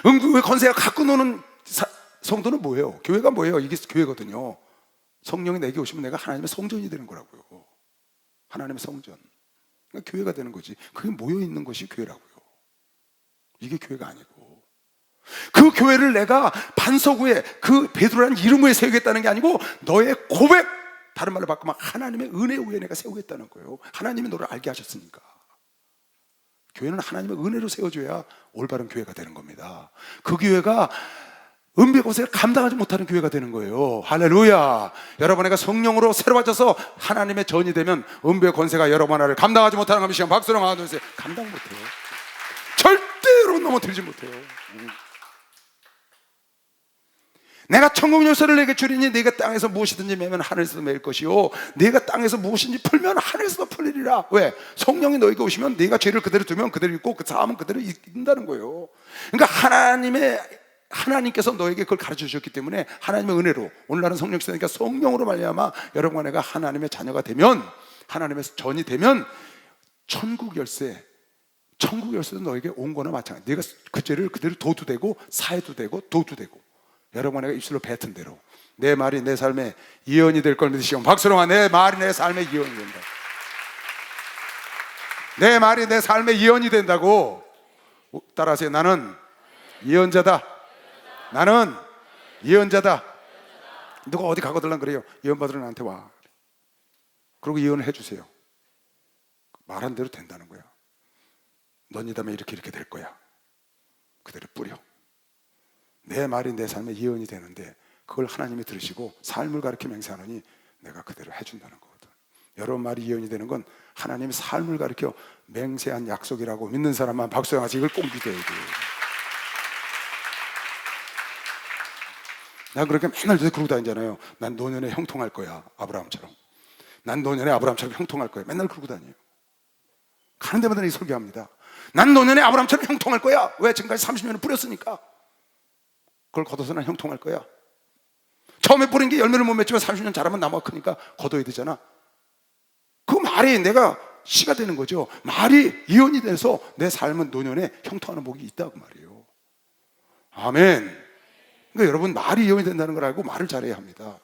음부의 권세가 갖고 노는 성도는 뭐예요? 교회가 뭐예요? 이게 교회거든요. 성령이 내게 오시면 내가 하나님의 성전이 되는 거라고요. 하나님의 성전. 그러니까 교회가 되는 거지. 그게 모여있는 것이 교회라고요. 이게 교회가 아니고, 그 교회를 내가 반석 위에 그 베드로라는 이름 위에 세우겠다는 게 아니고 너의 고백, 다른 말로 바꾸면 하나님의 은혜 위에 내가 세우겠다는 거예요. 하나님이 너를 알게 하셨으니까. 교회는 하나님의 은혜로 세워줘야 올바른 교회가 되는 겁니다. 그 교회가 음부의 권세를 감당하지 못하는 교회가 되는 거예요. 할렐루야. 여러분, 내가 성령으로 새로워져서 하나님의 전이 되면 음부의 권세가 여러분 하나를 감당하지 못하는 것이 박수로 나와주세요. 감당 못해요. 절대로 넘어뜨리지 못해요. 내가 천국 열쇠를 내게 주리니 네가 땅에서 무엇이든지 매면 하늘에서도 매일 것이요 네가 땅에서 무엇인지 풀면 하늘에서도 풀리리라. 왜? 성령이 너에게 오시면 네가 죄를 그대로 두면 그대로 있고 그 사함은 그대로 있는다는 거예요. 그러니까 하나님께서 너에게 그걸 가르쳐 주셨기 때문에 하나님의 은혜로, 오늘날은 성령 시대니까 성령으로 말미암아 여러분과 내가 하나님의 자녀가 되면, 하나님의 전이 되면 천국 열쇠도 너에게 온 거나 마찬가지. 네가 그 죄를 그대로 둬도 되고 사해도 되고 둬도 되고, 여러분 내가 입술로 뱉은 대로 내 말이 내 삶에 예언이 될 걸 믿으시오. 박수로만 내 말이 내 삶에 예언이 된다. 내 말이 내 삶에 예언이 된다고. 따라하세요. 나는 예언자다. 나는 예언자다. 누가 어디 가거들란 그래요. 예언 받으러 나한테 와. 그리고 예언을 해주세요. 말한 대로 된다는 거야. 넌 이 다음에 이렇게 될 거야. 그대로 뿌려. 내 말이 내 삶에 예언이 되는데 그걸 하나님이 들으시고 삶을 가르쳐 맹세하느니 내가 그대로 해준다는 거거든. 여러분 말이 예언이 되는 건 하나님의 삶을 가리켜 맹세한 약속이라고 믿는 사람만 박수영하시 이걸 꼭 믿어야 돼요. 난 그렇게 맨날 요새 그러고 다니잖아요. 난 노년에 형통할 거야, 아브라함처럼. 난 노년에 아브라함처럼 형통할 거야. 맨날 그러고 다녀요. 가는 데마다 이 설교합니다. 난 노년에 아브라함처럼 형통할 거야. 왜? 지금까지 30년을 뿌렸으니까. 그걸 걷어서 난 형통할 거야. 처음에 뿌린 게 열매를 못 맺지만 30년 자라면 나무가 크니까 걷어야 되잖아. 그 말이 내가 씨가 되는 거죠. 말이 예언이 돼서 내 삶은 노년에 형통하는 복이 있다고 말이에요. 아멘. 그러니까 여러분, 말이 예언이 된다는 걸 알고 말을 잘해야 합니다.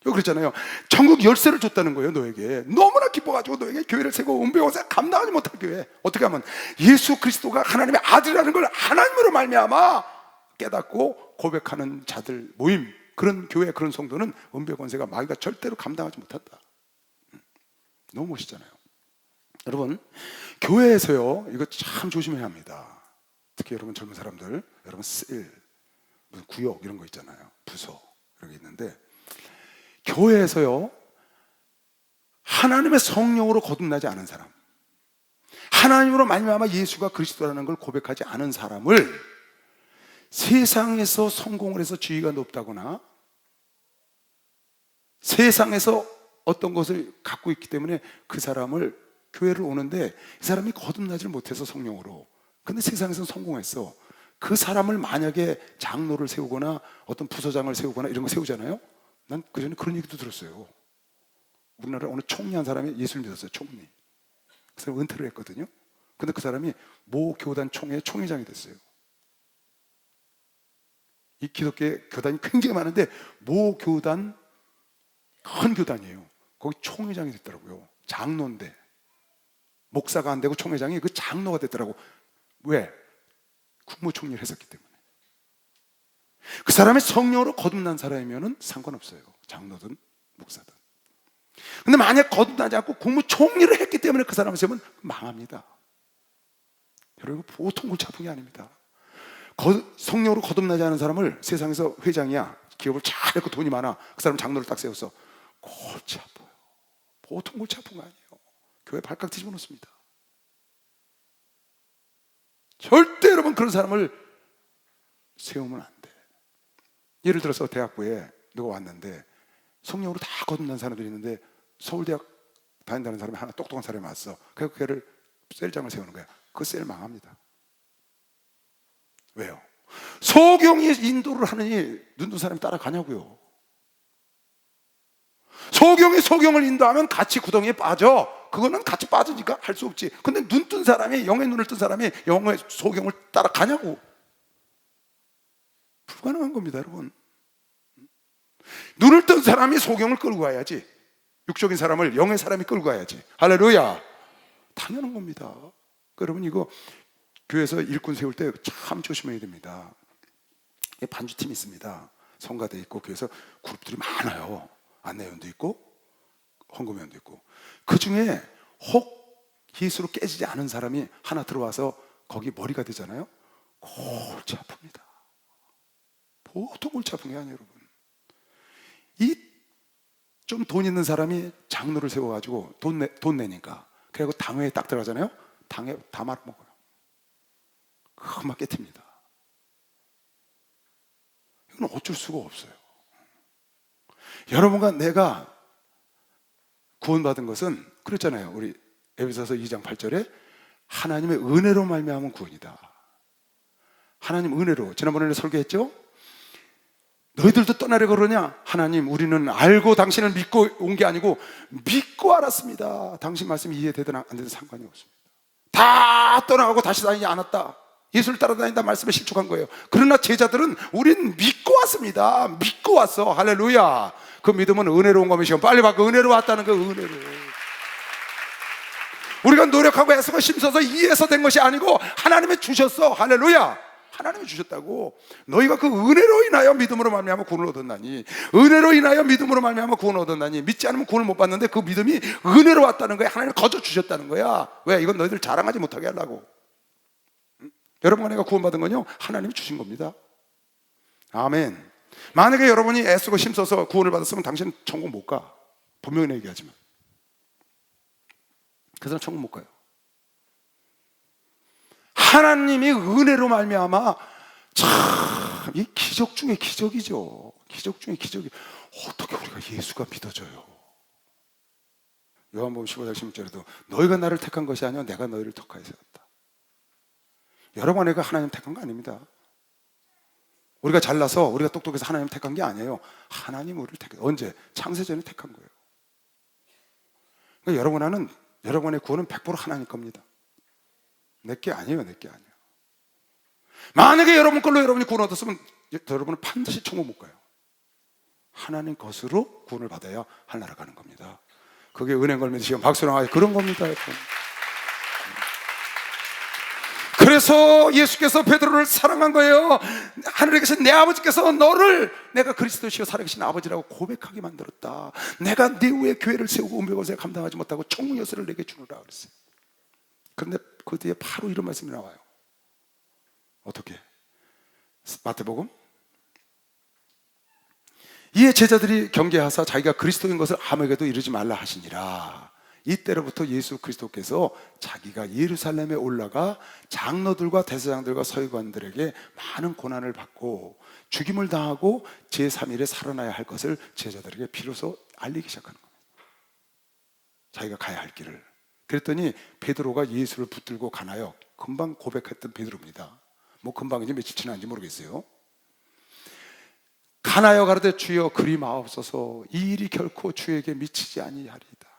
여기 그랬잖아요. 천국 열쇠를 줬다는 거예요. 너에게 너무나 기뻐가지고 너에게 교회를 세고 은배원사 감당하지 못할 교회. 어떻게 하면 예수 그리스도가 하나님의 아들이라는 걸 하나님으로 말미암아 깨닫고 고백하는 자들 모임, 그런 교회, 그런 성도는 은배권세가 마귀가 절대로 감당하지 못한다. 너무 멋있잖아요. 여러분, 교회에서요, 이거 참 조심해야 합니다. 특히 여러분 젊은 사람들, 여러분 셀, 무슨 구역 이런 거 있잖아요. 부서 이런 게 있는데, 교회에서요, 하나님의 성령으로 거듭나지 않은 사람, 하나님으로 말미암아 예수가 그리스도라는 걸 고백하지 않은 사람을 세상에서 성공을 해서 지위가 높다거나 세상에서 어떤 것을 갖고 있기 때문에 그 사람을 교회를 오는데 이 사람이 거듭나지를 못해서 성령으로, 근데 세상에서 성공했어. 그 사람을 만약에 장로를 세우거나 어떤 부서장을 세우거나 이런 거 세우잖아요. 난 그전에 그런 얘기도 들었어요. 우리나라 어느 총리 한 사람이 예수를 믿었어요. 총리. 그 사람 은퇴를 했거든요. 근데 그 사람이 모 교단 총회의 총회장이 됐어요. 이 기독교 교단이 굉장히 많은데 모 교단, 큰 교단이에요. 거기 총회장이 됐더라고요. 장로인데 목사가 안 되고 총회장이 그 장로가 됐더라고. 왜? 국무총리를 했었기 때문에. 그 사람이 성령으로 거듭난 사람이면 상관없어요. 장로든 목사든. 근데 만약 거듭나지 않고 국무총리를 했기 때문에 그 사람을 세우면 망합니다. 여러분, 보통 골치 아픈 게 아닙니다. 성령으로 거듭나지 않은 사람을 세상에서 회장이야, 기업을 잘했고 돈이 많아, 그 사람 장로를 딱 세웠어. 골치 아파요. 보통 골치 아픈 거 아니에요. 교회 발칵 뒤집어 놓습니다. 절대 여러분 그런 사람을 세우면 안 돼. 예를 들어서 대학부에 누가 왔는데 성령으로 다 거듭난 사람들이 있는데 서울대학 다닌다는 사람이 하나 똑똑한 사람이 왔어. 그래서 걔를 셀장을 세우는 거야. 그 셀 망합니다. 왜요? 소경이 인도를 하느니 눈뜬 사람이 따라가냐고요. 소경이 소경을 인도하면 같이 구덩이에 빠져. 그거는 같이 빠지니까 할 수 없지. 근데 눈뜬 사람이, 영의 눈을 뜬 사람이 영의 소경을 따라가냐고. 불가능한 겁니다, 여러분. 눈을 뜬 사람이 소경을 끌고 가야지. 육적인 사람을 영의 사람이 끌고 가야지. 할렐루야. 당연한 겁니다. 여러분, 이거 교회에서 일꾼 세울 때 참 조심해야 됩니다. 반주팀이 있습니다. 성가대 있고 교회에서 그룹들이 많아요. 안내위원도 있고 헌금위원도 있고. 그 중에 혹 예수로 깨지지 않은 사람이 하나 들어와서 거기 머리가 되잖아요. 골치 아픕니다. 보통 골치 아픈 게 아니에요, 여러분. 이 좀 돈 있는 사람이 장로를 세워가지고 돈 내니까, 그리고 당회에 딱 들어가잖아요. 당회 다 말아먹어요. 금방 깨집니다. 이건 어쩔 수가 없어요. 여러분과 내가 구원받은 것은 그랬잖아요. 우리 에베소서 2장 8절에 하나님의 은혜로 말미암은 구원이다. 하나님 은혜로. 지난번에 설교했죠? 너희들도 떠나려고 그러냐? 하나님, 우리는 알고 당신을 믿고 온 게 아니고 믿고 알았습니다. 당신 말씀이 이해되든 안 되든 상관이 없습니다. 다 떠나가고 다시 다니지 않았다. 예수를 따라다닌다 말씀에 실족한 거예요. 그러나 제자들은 우린 믿고 왔습니다. 믿고 왔어. 할렐루야. 그 믿음은 은혜로운 것이요. 빨리 봐. 그 은혜로 왔다는 그 은혜로. 우리가 노력하고 애써서 힘써서 이해해서 된 것이 아니고 하나님이 주셨어. 할렐루야. 하나님이 주셨다고. 너희가 그 은혜로 인하여 믿음으로 말미암아 구원을 얻었나니, 은혜로 인하여 믿음으로 말미암아 구원을 얻었나니. 믿지 않으면 구원을 못 받는데 그 믿음이 은혜로 왔다는 거야. 하나님이 거저 주셨다는 거야. 왜? 이건 너희들 자랑하지 못하게 하려고. 여러분과 내가 구원받은 건요, 하나님이 주신 겁니다. 아멘. 만약에 여러분이 애쓰고 힘써서 구원을 받았으면 당신은 천국 못 가. 분명히 얘기하지만 그 사람 천국 못 가요. 하나님이 은혜로 말미암아 참, 이 기적 중에 기적이죠. 기적 중에 기적이. 어떻게 우리가 예수가 믿어져요? 요한복음 15장 16절에도 너희가 나를 택한 것이 아니라 내가 너희를 택하여 세웠다. 여러분, 내가 하나님 택한 거 아닙니다. 우리가 잘나서 우리가 똑똑해서 하나님 택한 게 아니에요. 하나님 우리를 택했어요. 언제? 창세전에 택한 거예요. 그러니까 여러분의 구원은 100% 하나님 겁니다. 내게 아니에요. 내게 아니에요. 만약에 여러분 걸로 여러분이 구원 얻었으면 여러분은 반드시 천국 못 가요. 하나님 것으로 구원을 받아야 하늘나라 가는 겁니다. 그게 은혜 걸면 지금 박수랑 하여 그런 겁니다, 여러분. 그래서 예수께서 베드로를 사랑한 거예요. 하늘에 계신 내 아버지께서 너를 내가 그리스도시요 살아계신 아버지라고 고백하게 만들었다. 내가 네 위에 교회를 세우고 은백을 감당하지 못하고 천국 열쇠를 내게 주노라 그랬어요. 그런데 그 뒤에 바로 이런 말씀이 나와요. 어떻게? 마태복음. 이에 제자들이 경계하사 자기가 그리스도인 것을 아무에게도 이르지 말라 하시니라. 이때로부터 예수 그리스도께서 자기가 예루살렘에 올라가 장로들과 대제사장들과 서기관들에게 많은 고난을 받고 죽임을 당하고 제3일에 살아나야 할 것을 제자들에게 비로소 알리기 시작하는 겁니다. 자기가 가야 할 길을. 그랬더니 베드로가 예수를 붙들고 가나요? 금방 고백했던 베드로입니다. 뭐 금방인지 며칠 지났는지 모르겠어요. 가나요 가로되 주여 그리 마옵소서. 이 일이 결코 주에게 미치지 아니하리이다.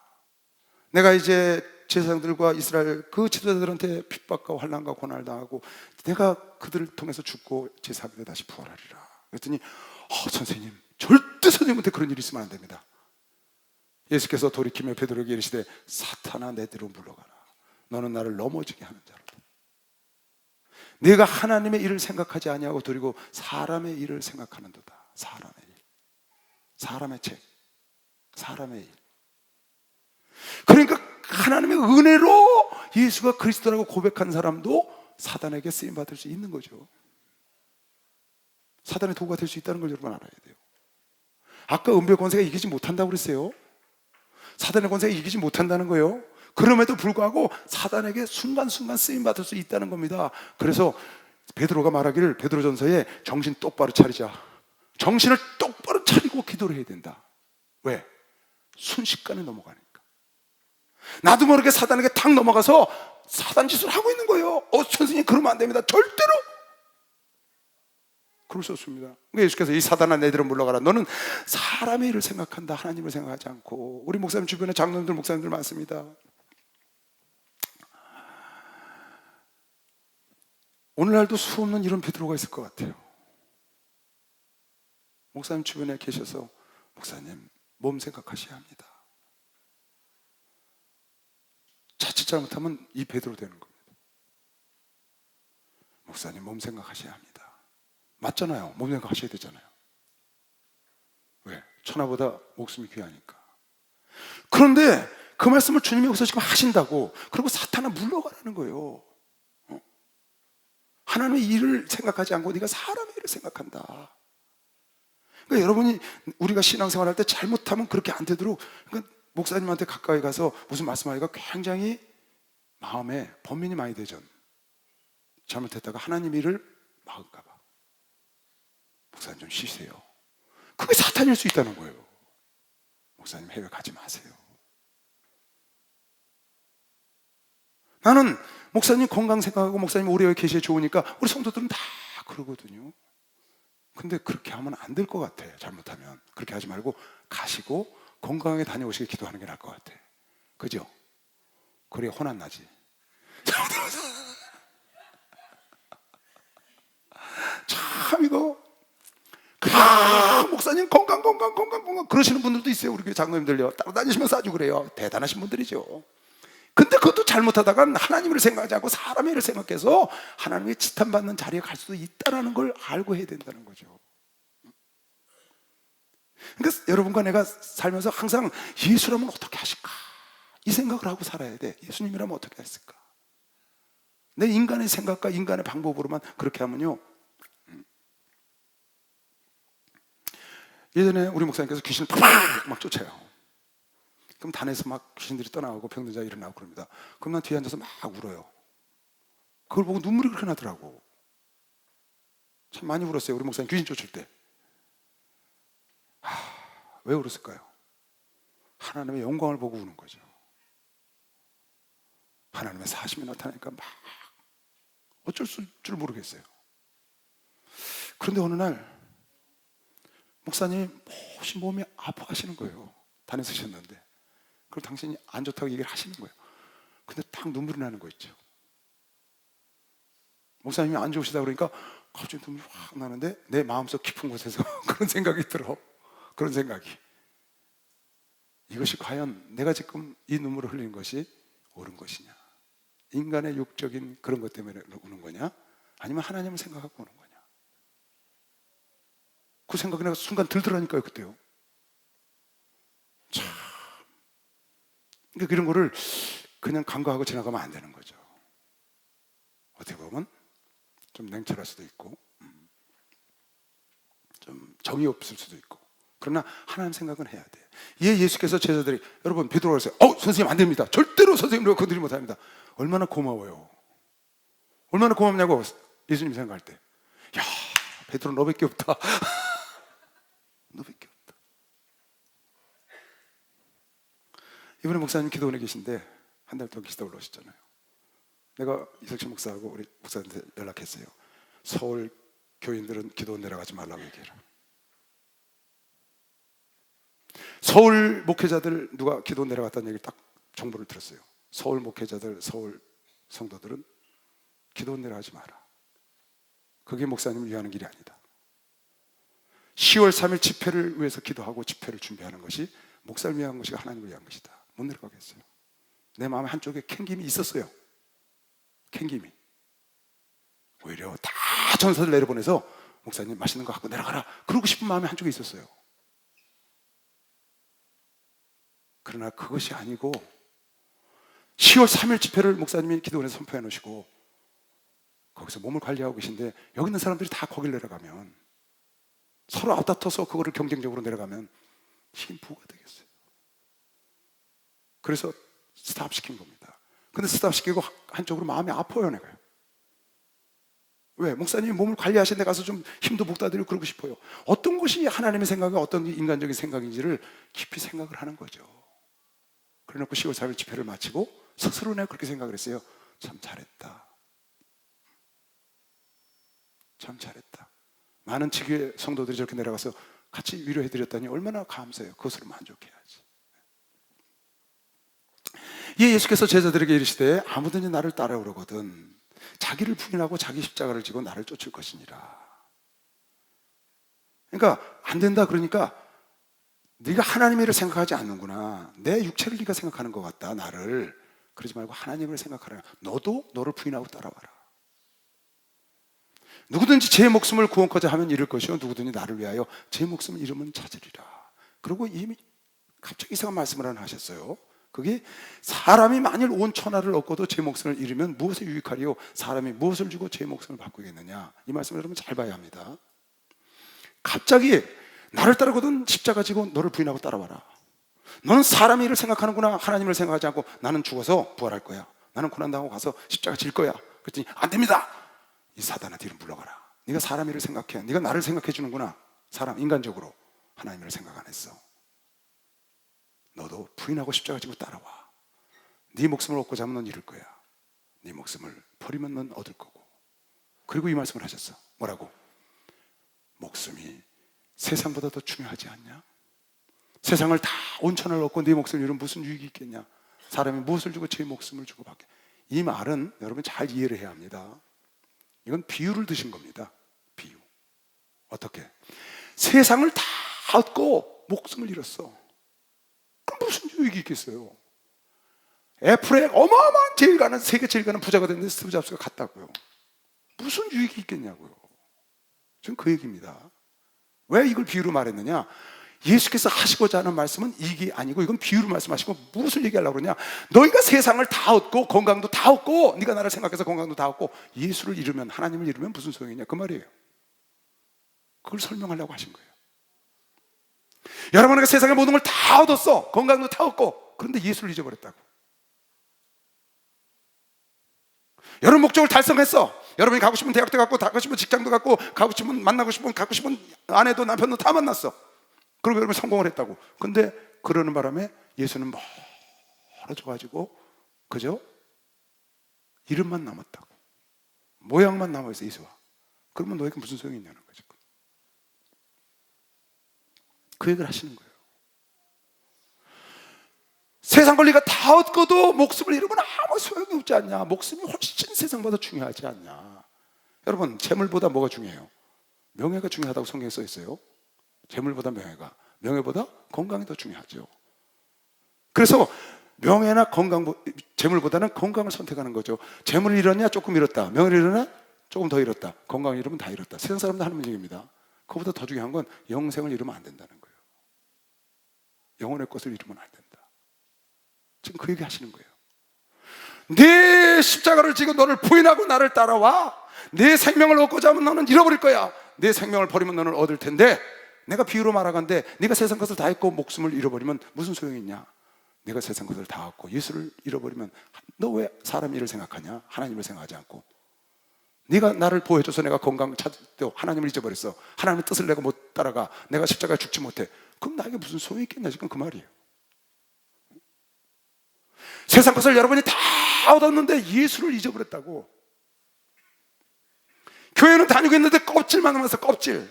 내가 이제 제사장들과 이스라엘 그 지도자들한테 핍박과 환난과 고난을 당하고 내가 그들을 통해서 죽고 제3일에 다시 부활하리라. 그랬더니 선생님, 절대 선생님한테 그런 일이 있으면 안 됩니다. 예수께서 돌이키며 베드로에게 이르시되 사탄아 내 뒤로 물러가라. 너는 나를 넘어지게 하는 자로다. 네가 하나님의 일을 생각하지 아니하고 도리고 사람의 일을 생각하는도다. 사람의 일, 사람의 책, 사람의 일. 그러니까 하나님의 은혜로 예수가 그리스도라고 고백한 사람도 사단에게 쓰임받을 수 있는 거죠. 사단의 도구가 될 수 있다는 걸 여러분 알아야 돼요. 아까 은별 권세가 이기지 못한다고 그랬어요. 사단의 권세가 이기지 못한다는 거예요. 그럼에도 불구하고 사단에게 순간순간 쓰임받을 수 있다는 겁니다. 그래서 베드로가 말하기를 베드로전서에 정신 똑바로 차리자. 정신을 똑바로 차리고 기도를 해야 된다. 왜? 순식간에 넘어가니까. 나도 모르게 사단에게 탁 넘어가서 사단 짓을 하고 있는 거예요. 선생님 그러면 안 됩니다. 절대로 그럴 수 없습니다. 예수께서 이 사단아 내들은 물러가라. 너는 사람의 일을 생각한다. 하나님을 생각하지 않고. 우리 목사님 주변에 장로님들 목사님들 많습니다. 오늘날도 수없는 이런 베드로가 있을 것 같아요. 목사님 주변에 계셔서 목사님 몸 생각하셔야 합니다. 자칫 잘못하면 이 베드로 되는 겁니다. 목사님 몸 생각하셔야 합니다. 맞잖아요. 몸 생각하셔야 되잖아요. 왜? 천하보다 목숨이 귀하니까. 그런데 그 말씀을 주님이 여기서 지금 하신다고 그리고 사탄아 물러가라는 거예요. 하나님의 일을 생각하지 않고 네가 사람의 일을 생각한다. 그러니까 여러분이 우리가 신앙생활 할 때 잘못하면 그렇게 안 되도록 그러니까 목사님한테 가까이 가서 무슨 말씀하기가 굉장히 마음에 번민이 많이 되죠. 잘못했다가 하나님 일을 막을까 봐. 목사님 좀 쉬세요. 그게 사탄일 수 있다는 거예요. 목사님 해외 가지 마세요. 나는 목사님 건강 생각하고 목사님 오래 여기 계시에 좋으니까 우리 성도들은 다 그러거든요. 근데 그렇게 하면 안 될 것 같아. 잘못하면 그렇게 하지 말고 가시고 건강하게 다녀오시게 기도하는 게 나을 것 같아. 그죠? 그래야 혼안 나지. 참 이거 목사님 건강 그러시는 분들도 있어요. 우리 교회 장로님들요. 따라다니시면서 아주 그래요. 대단하신 분들이죠. 근데 그것도 잘못하다가 하나님을 생각하지 않고 사람의 일을 생각해서 하나님의 지탄받는 자리에 갈 수도 있다는 걸 알고 해야 된다는 거죠. 그러니까 여러분과 내가 살면서 항상 예수라면 어떻게 하실까? 이 생각을 하고 살아야 돼. 예수님이라면 어떻게 했을까? 내 인간의 생각과 인간의 방법으로만 그렇게 하면요. 예전에 우리 목사님께서 귀신을 막 쫓아요. 그럼 단에서 막 귀신들이 떠나가고 병든 자가 일어나고 그럽니다. 그럼 난 뒤에 앉아서 막 울어요. 그걸 보고 눈물이 그렇게 나더라고. 참 많이 울었어요. 우리 목사님 귀신 쫓을 때. 왜 울었을까요? 하나님의 영광을 보고 우는 거죠. 하나님의 사심이 나타나니까 막 어쩔 줄 모르겠어요. 그런데 어느 날 목사님이 몹시 몸이 아파하시는 거예요. 단에 서셨는데 그걸 당신이 안 좋다고 얘기를 하시는 거예요. 근데 딱 눈물이 나는 거 있죠. 목사님이 안 좋으시다 그러니까 갑자기 눈물이 확 나는데 내 마음속 깊은 곳에서 그런 생각이 들어. 그런 생각이. 이것이 과연 내가 지금 이 눈물을 흘리는 것이 옳은 것이냐, 인간의 육적인 그런 것 때문에 우는 거냐, 아니면 하나님을 생각하고 우는 거냐. 그 생각이 내가 순간 들더라니까요. 그때요. 참, 그러니까 이런 거를 그냥 간과하고 지나가면 안 되는 거죠. 어떻게 보면 좀 냉철할 수도 있고 좀 정이 없을 수도 있고, 그러나 하나님 생각은 해야 돼요. 예수께서 제자들이, 여러분 베드로가 그랬어요. 선생님 안 됩니다. 절대로 선생님을 건드리지 못합니다. 얼마나 고마워요. 얼마나 고맙냐고 예수님 생각할 때. 야, 베드로 너밖에 없다. 너밖에 없다. 이번에 목사님 기도원에 계신데 한 달 동안 계시다 올라오셨잖아요. 내가 이석철 목사하고 우리 목사한테 연락했어요. 서울 교인들은 기도원 내려가지 말라고 얘기해라. 서울 목회자들 누가 기도 내려갔다는 얘기를 딱 정보를 들었어요. 서울 목회자들, 서울 성도들은 기도 내려가지 마라. 그게 목사님을 위하는 길이 아니다. 10월 3일 집회를 위해서 기도하고 집회를 준비하는 것이 목사를 위한 것이 하나님을 위한 것이다. 못 내려가겠어요. 내 마음에 한쪽에 캥김이 있었어요. 캥김이. 오히려 다 전사들 내려보내서 목사님 맛있는 거 갖고 내려가라 그러고 싶은 마음이 한쪽에 있었어요. 그러나 그것이 아니고 10월 3일 집회를 목사님이 기도원에서 선포해 놓으시고 거기서 몸을 관리하고 계신데 여기 있는 사람들이 다 거길 내려가면, 서로 앞다퉈서 그거를 경쟁적으로 내려가면 힘 부가 되겠어요. 그래서 스탑시킨 겁니다. 근데 스탑시키고 한쪽으로 마음이 아파요. 내가요. 왜? 목사님이 몸을 관리하신 데 가서 좀 힘도 북돋아드리고 그러고 싶어요. 어떤 것이 하나님의 생각이 어떤 인간적인 생각인지를 깊이 생각을 하는 거죠. 그래놓고 10월 4일 집회를 마치고 스스로 내가 그렇게 생각을 했어요. 참 잘했다. 참 잘했다. 많은 지교회 성도들이 저렇게 내려가서 같이 위로해드렸다니 얼마나 감사해요. 그것으로 만족해야지. 예수께서 제자들에게 이르시되 아무든지 나를 따라오려거든 자기를 부인하고 자기 십자가를 지고 나를 쫓을 것이니라. 그러니까 안 된다 그러니까 네가 하나님의 일을 생각하지 않는구나. 내 육체를 네가 생각하는 것 같다. 나를. 그러지 말고 하나님을 생각하라. 너도 너를 부인하고 따라와라. 누구든지 제 목숨을 구원코자 하면 잃을 것이요 누구든지 나를 위하여 제 목숨을 잃으면 찾으리라. 그리고 이미 갑자기 이상한 말씀을 하나 하셨어요. 그게 사람이 만일 온 천하를 얻고도 제 목숨을 잃으면 무엇에 유익하리요? 사람이 무엇을 주고 제 목숨을 바꾸겠느냐? 이 말씀을 여러분 잘 봐야 합니다. 갑자기 나를 따르거든 십자가 지고 너를 부인하고 따라와라. 너는 사람의 일을 생각하는구나. 하나님을 생각하지 않고 나는 죽어서 부활할 거야. 나는 고난당하고 가서 십자가 질 거야. 그랬더니 안 됩니다. 이 사단아 뒤로 물러가라. 네가 사람 일을 생각해. 네가 나를 생각해 주는구나. 사람 인간적으로. 하나님을 생각 안 했어. 너도 부인하고 십자가 지고 따라와. 네 목숨을 얻고자 하면 넌 잃을 거야. 네 목숨을 버리면 넌 얻을 거고. 그리고 이 말씀을 하셨어. 뭐라고? 목숨이 세상보다 더 중요하지 않냐? 세상을 다 온천을 얻고 네 목숨을 잃으면 무슨 유익이 있겠냐? 사람이 무엇을 주고 제 목숨을 주고 받게. 이 말은 여러분 잘 이해를 해야 합니다. 이건 비유를 드신 겁니다. 비유. 어떻게? 세상을 다 얻고 목숨을 잃었어. 그럼 무슨 유익이 있겠어요? 애플에 어마어마한 세계 제일 가는 부자가 됐는데 스티브 잡스가 갔다고요. 무슨 유익이 있겠냐고요. 지금 그 얘기입니다. 왜 이걸 비유로 말했느냐? 예수께서 하시고자 하는 말씀은 이게 아니고 이건 비유로 말씀하시고 무엇을 얘기하려고 그러냐? 너희가 세상을 다 얻고 건강도 다 얻고 네가 나를 생각해서 건강도 다 얻고 예수를 잃으면, 하나님을 잃으면 무슨 소용이냐? 그 말이에요. 그걸 설명하려고 하신 거예요. 여러분에게 세상의 모든 걸 다 얻었어. 건강도 다 얻고. 그런데 예수를 잊어버렸다고. 여러분 목적을 달성했어. 여러분이 가고 싶은 대학도 갔고, 가고 싶은 직장도 갔고, 가고 싶은 만나고 싶은, 갖고 싶은 아내도 남편도 다 만났어. 그리고 여러분 성공을 했다고. 근데 그러는 바람에 예수는 멀어져가지고 그죠? 이름만 남았다고. 모양만 남아있어, 예수와. 그러면 너에게 무슨 소용이 있냐는 거죠. 그 얘기를 하시는 거예요. 세상 권리가 다 얻고도 목숨을 잃으면 아무 소용이 없지 않냐. 목숨이 훨씬 세상보다 중요하지 않냐. 여러분, 재물보다 뭐가 중요해요? 명예가 중요하다고 성경에 써 있어요. 재물보다 명예가, 명예보다 건강이 더 중요하죠. 그래서 명예나 건강, 재물보다는 건강을 선택하는 거죠. 재물을 잃었냐? 조금 잃었다. 명예를 잃었냐? 조금 더 잃었다. 건강을 잃으면 다 잃었다. 세상 사람들 하는 얘기입니다. 그보다 더 중요한 건 영생을 잃으면 안 된다는 거예요. 영혼의 것을 잃으면 안 된다. 지금 그 얘기 하시는 거예요. 네 십자가를 지고 너를 부인하고 나를 따라와. 내 생명을 얻고자 하면 너는 잃어버릴 거야. 내 생명을 버리면 너는 얻을 텐데, 내가 비유로 말하건대 네가 세상 것을 다 잃고 목숨을 잃어버리면 무슨 소용이 있냐. 내가 세상 것을 다 얻고 예수를 잃어버리면 너 왜 사람 일을 생각하냐. 하나님을 생각하지 않고. 네가 나를 보호해줘서 내가 건강 찾을 때 하나님을 잊어버렸어. 하나님의 뜻을 내가 못 따라가. 내가 십자가에 죽지 못해. 그럼 나에게 무슨 소용이 있겠냐. 지금 그 말이에요. 세상 것을 여러분이 다 얻었는데 예수를 잊어버렸다고. 교회는 다니고 있는데 껍질만 남아서 껍질.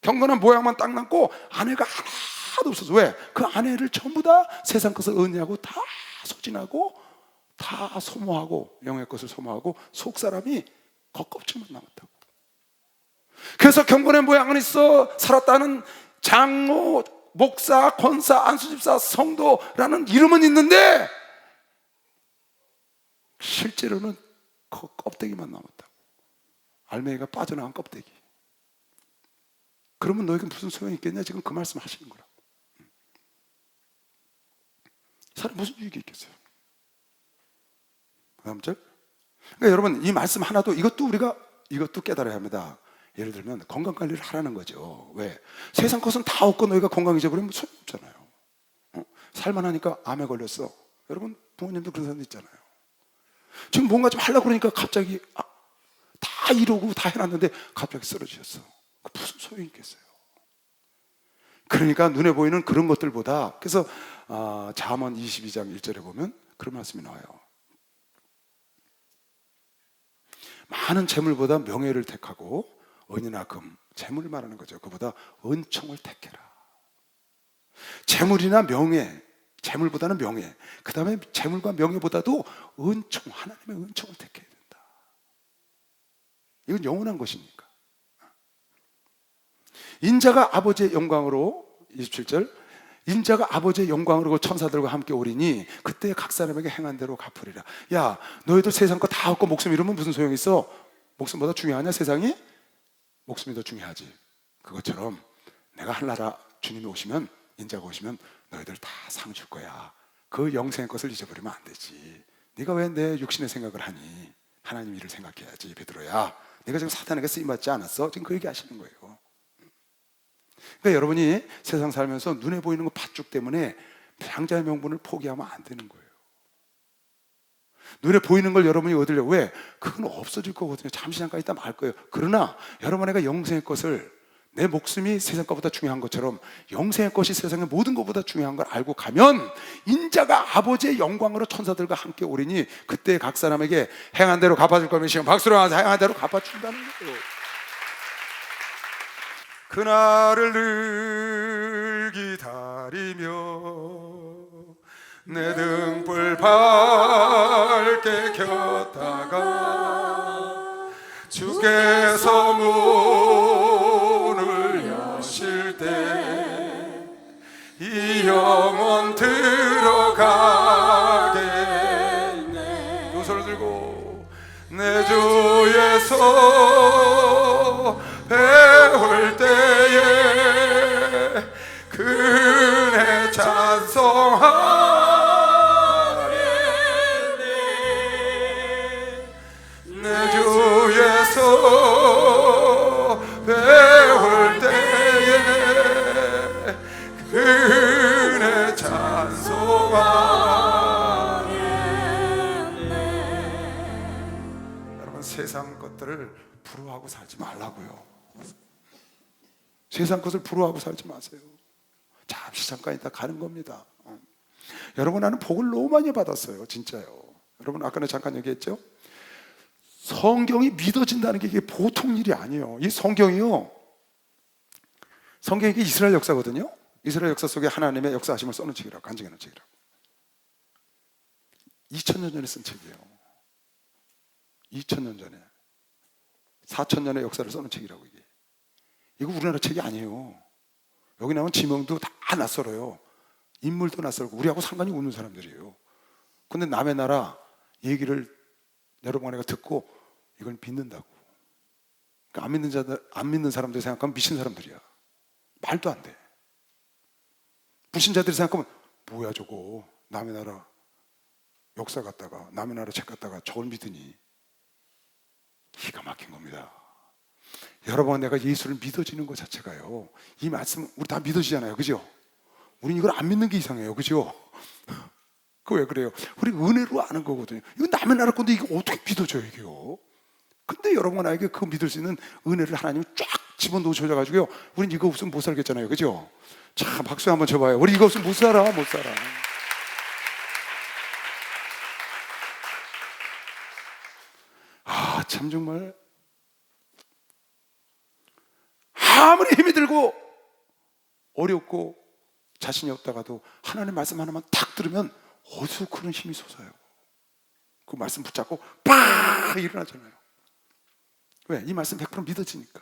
경건한 모양만 딱 남고 아내가 하나도 없어서. 왜? 그 아내를 전부 다 세상 것을 얻냐고 다 소진하고 다 소모하고, 영의 것을 소모하고 속 사람이 겉껍질만 남았다고. 그래서 경건의 모양은 있어 살았다는 장로, 목사, 권사, 안수집사, 성도라는 이름은 있는데 실제로는 그 껍데기만 남았다고. 알맹이가 빠져나간 껍데기. 그러면 너에게 무슨 소용이 있겠냐. 지금 그 말씀 하시는 거라고. 사람 무슨 유익이 있겠어요. 그 다음 절. 그러니까 여러분, 이 말씀 하나도 이것도 깨달아야 합니다. 예를 들면 건강관리를 하라는 거죠. 왜? 세상 것은 다 얻고 너희가 건강 잊어버리면 소용없잖아요. 살만하니까 암에 걸렸어. 여러분, 부모님도 그런 사람도 있잖아요. 지금 뭔가 좀 하려고 그러니까 갑자기 다 이루고 다 해놨는데 갑자기 쓰러지셨어. 그 무슨 소용이 있겠어요. 그러니까 눈에 보이는 그런 것들보다, 그래서 잠언 22장 1절에 보면 그런 말씀이 나와요. 많은 재물보다 명예를 택하고, 은이나 금, 재물을 말하는 거죠. 그보다 은총을 택해라. 재물이나 명예, 재물보다는 명예, 그 다음에 재물과 명예보다도 은총, 하나님의 은총을 택해야 된다. 이건 영원한 것이니까. 인자가 아버지의 영광으로, 27절, 인자가 아버지의 영광으로 천사들과 함께 오리니 그때 각 사람에게 행한 대로 갚으리라. 야, 너희들 세상 거 다 얻고 목숨 잃으면 무슨 소용이 있어? 목숨보다 중요하냐 세상이? 목숨이 더 중요하지. 그것처럼 내가 하늘나라 주님이 오시면, 인자가 오시면 너희들 다 상 줄 거야. 그 영생의 것을 잊어버리면 안 되지. 네가 왜 내 육신의 생각을 하니? 하나님 일을 생각해야지. 베드로야, 네가 지금 사탄에게 쓰임받지 않았어? 지금 그 얘기 하시는 거예요. 그러니까 여러분이 세상 살면서 눈에 보이는 거 팥죽 때문에 장자의 명분을 포기하면 안 되는 거예요. 눈에 보이는 걸 여러분이 얻으려고. 왜? 그건 없어질 거거든요. 잠시 잠깐 있다 말 거예요. 그러나 여러분에게 영생의 것을, 내 목숨이 세상 것보다 중요한 것처럼 영생의 것이 세상의 모든 것보다 중요한 걸 알고 가면 인자가 아버지의 영광으로 천사들과 함께 오리니 그때 각 사람에게 행한 대로 갚아줄 거면 지금 박수로 하면서 행한 대로 갚아준다는 거예요. 그날을 늘 기다리며 내 등불 밝게 켰다가 주께서 문을 여실 때 이 영혼 들어가겠네. 두 손을 들고 내 주에서 배울 때에 그네 찬송하리네. 내 주에서 배울 때에 세상 것들을 부러워하고 살지 말라고요. 세상 것을 부러워하고 살지 마세요. 잠시 잠깐 있다 가는 겁니다. 여러분, 나는 복을 너무 많이 받았어요. 진짜요. 여러분, 아까 잠깐 얘기했죠? 성경이 믿어진다는 게 이게 보통 일이 아니에요. 이 성경이요, 성경이 이게 이스라엘 역사거든요. 이스라엘 역사 속에 하나님의 역사하심을 써놓은 책이라고, 간증해 놓은 책이라고. 2000년 전에 쓴 책이에요. 2000년 전에, 4000년의 역사를 써놓은 책이라고. 이거 우리나라 책이 아니에요. 여기 나온 지명도 다 낯설어요. 인물도 낯설고 우리하고 상관이 없는 사람들이에요. 근데 남의 나라 얘기를 여러분 내가 듣고 이걸 믿는다고. 그러니까 안 믿는 사람들이 생각하면 미친 사람들이야. 말도 안 돼. 불신자들이 생각하면 뭐야 저거, 남의 나라 역사 갖다가, 남의 나라 책 갖다가 저걸 믿으니. 기가 막힌 겁니다. 여러분, 내가 예수를 믿어지는 것 자체가요, 이 말씀 우리 다 믿어지잖아요, 그죠? 우린 이걸 안 믿는 게 이상해요, 그죠? 그 왜 그래요? 우리 은혜로 아는 거거든요. 이거 남의 나라 건데 이게 어떻게 믿어져요, 이게요? 근데 여러분, 나에게 그 믿을 수 있는 은혜를 하나님이 쫙 집어넣으셔가지고요, 우린 이거 없으면 못 살겠잖아요, 그죠? 자, 박수 한번 쳐봐요. 우리 이거 없으면 못 살아, 못 살아. 아, 참 정말 아무리 힘이 들고 어렵고 자신이 없다가도 하나님 말씀 하나만 탁 들으면 어디서 그런 힘이 솟아요. 그 말씀 붙잡고 팍 일어나잖아요. 왜? 이 말씀 100% 믿어지니까.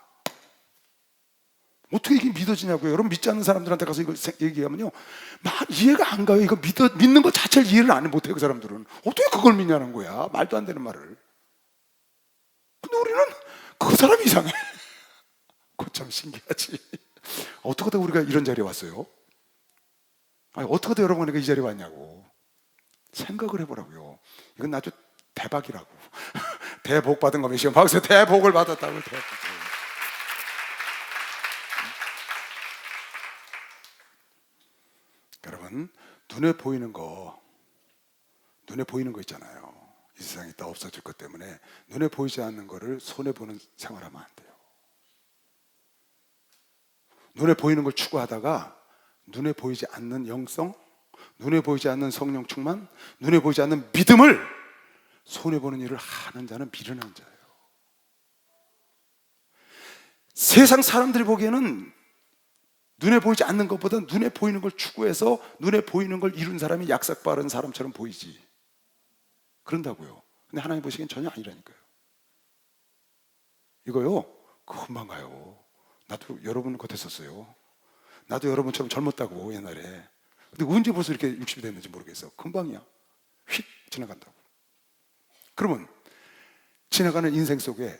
어떻게 이게 믿어지냐고요? 여러분, 믿지 않는 사람들한테 가서 이거 얘기하면요, 막 이해가 안 가요. 이거 믿는 것 자체를 이해를 안 못해요. 그 사람들은 어떻게 그걸 믿냐는 거야. 말도 안 되는 말을. 근데 우리는 그 사람이 이상해. 그거 참 신기하지. 어떻게 하다 우리가 이런 자리에 왔어요? 아니, 어떻게 하다 여러분 우리가 이 자리에 왔냐고. 생각을 해보라고요. 이건 아주 대박이라고. 대복 받은 거면 시험 박수, 대복을 받았다고. 대복. 여러분, 눈에 보이는 거 있잖아요. 이 세상이 다 없어질 것 때문에 눈에 보이지 않는 거를 손에 보는 생활하면 안 돼요. 눈에 보이는 걸 추구하다가 눈에 보이지 않는 영성, 눈에 보이지 않는 성령 충만, 눈에 보이지 않는 믿음을 손에 보는 일을 하는 자는 미련한 자예요. 세상 사람들이 보기에는 눈에 보이지 않는 것보다 눈에 보이는 걸 추구해서 눈에 보이는 걸 이룬 사람이 약삭 빠른 사람처럼 보이지. 그런다고요. 근데 하나님 보시기엔 전혀 아니라니까요. 이거요, 금방 가요. 나도 여러분 같았었어요. 나도 여러분처럼 젊었다고, 옛날에. 근데 언제 벌써 이렇게 60이 됐는지 모르겠어. 금방이야. 휙 지나간다고. 그러면 지나가는 인생 속에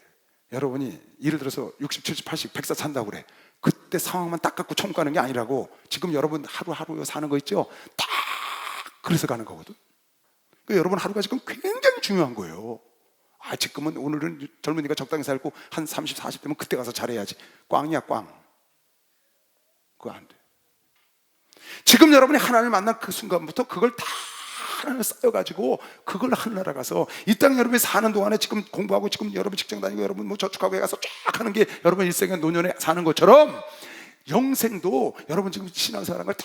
여러분이 예를 들어서 60, 70, 80, 100살 산다고 그래. 그때 상황만 딱 갖고 총 가는 게 아니라고. 지금 여러분 하루하루 사는 거 있죠? 딱 그래서 가는 거거든. 그러니까 여러분 하루가 지금 굉장히 중요한 거예요. 아, 지금은 오늘은 젊으니까 적당히 살고 한 30, 40 되면 그때 가서 잘해야지. 꽝이야, 꽝. 그거 안 돼. 지금 여러분이 하나님을 만난 그 순간부터 그걸 다 하나님을 쌓여가지고 그걸 하늘나라 가서 이 땅 여러분이 사는 동안에 지금 공부하고 지금 여러분 직장 다니고 여러분 뭐 저축하고 가서 쫙 하는 게 여러분 일생의 노년에 사는 것처럼 영생도 여러분 지금 신앙생활한 걸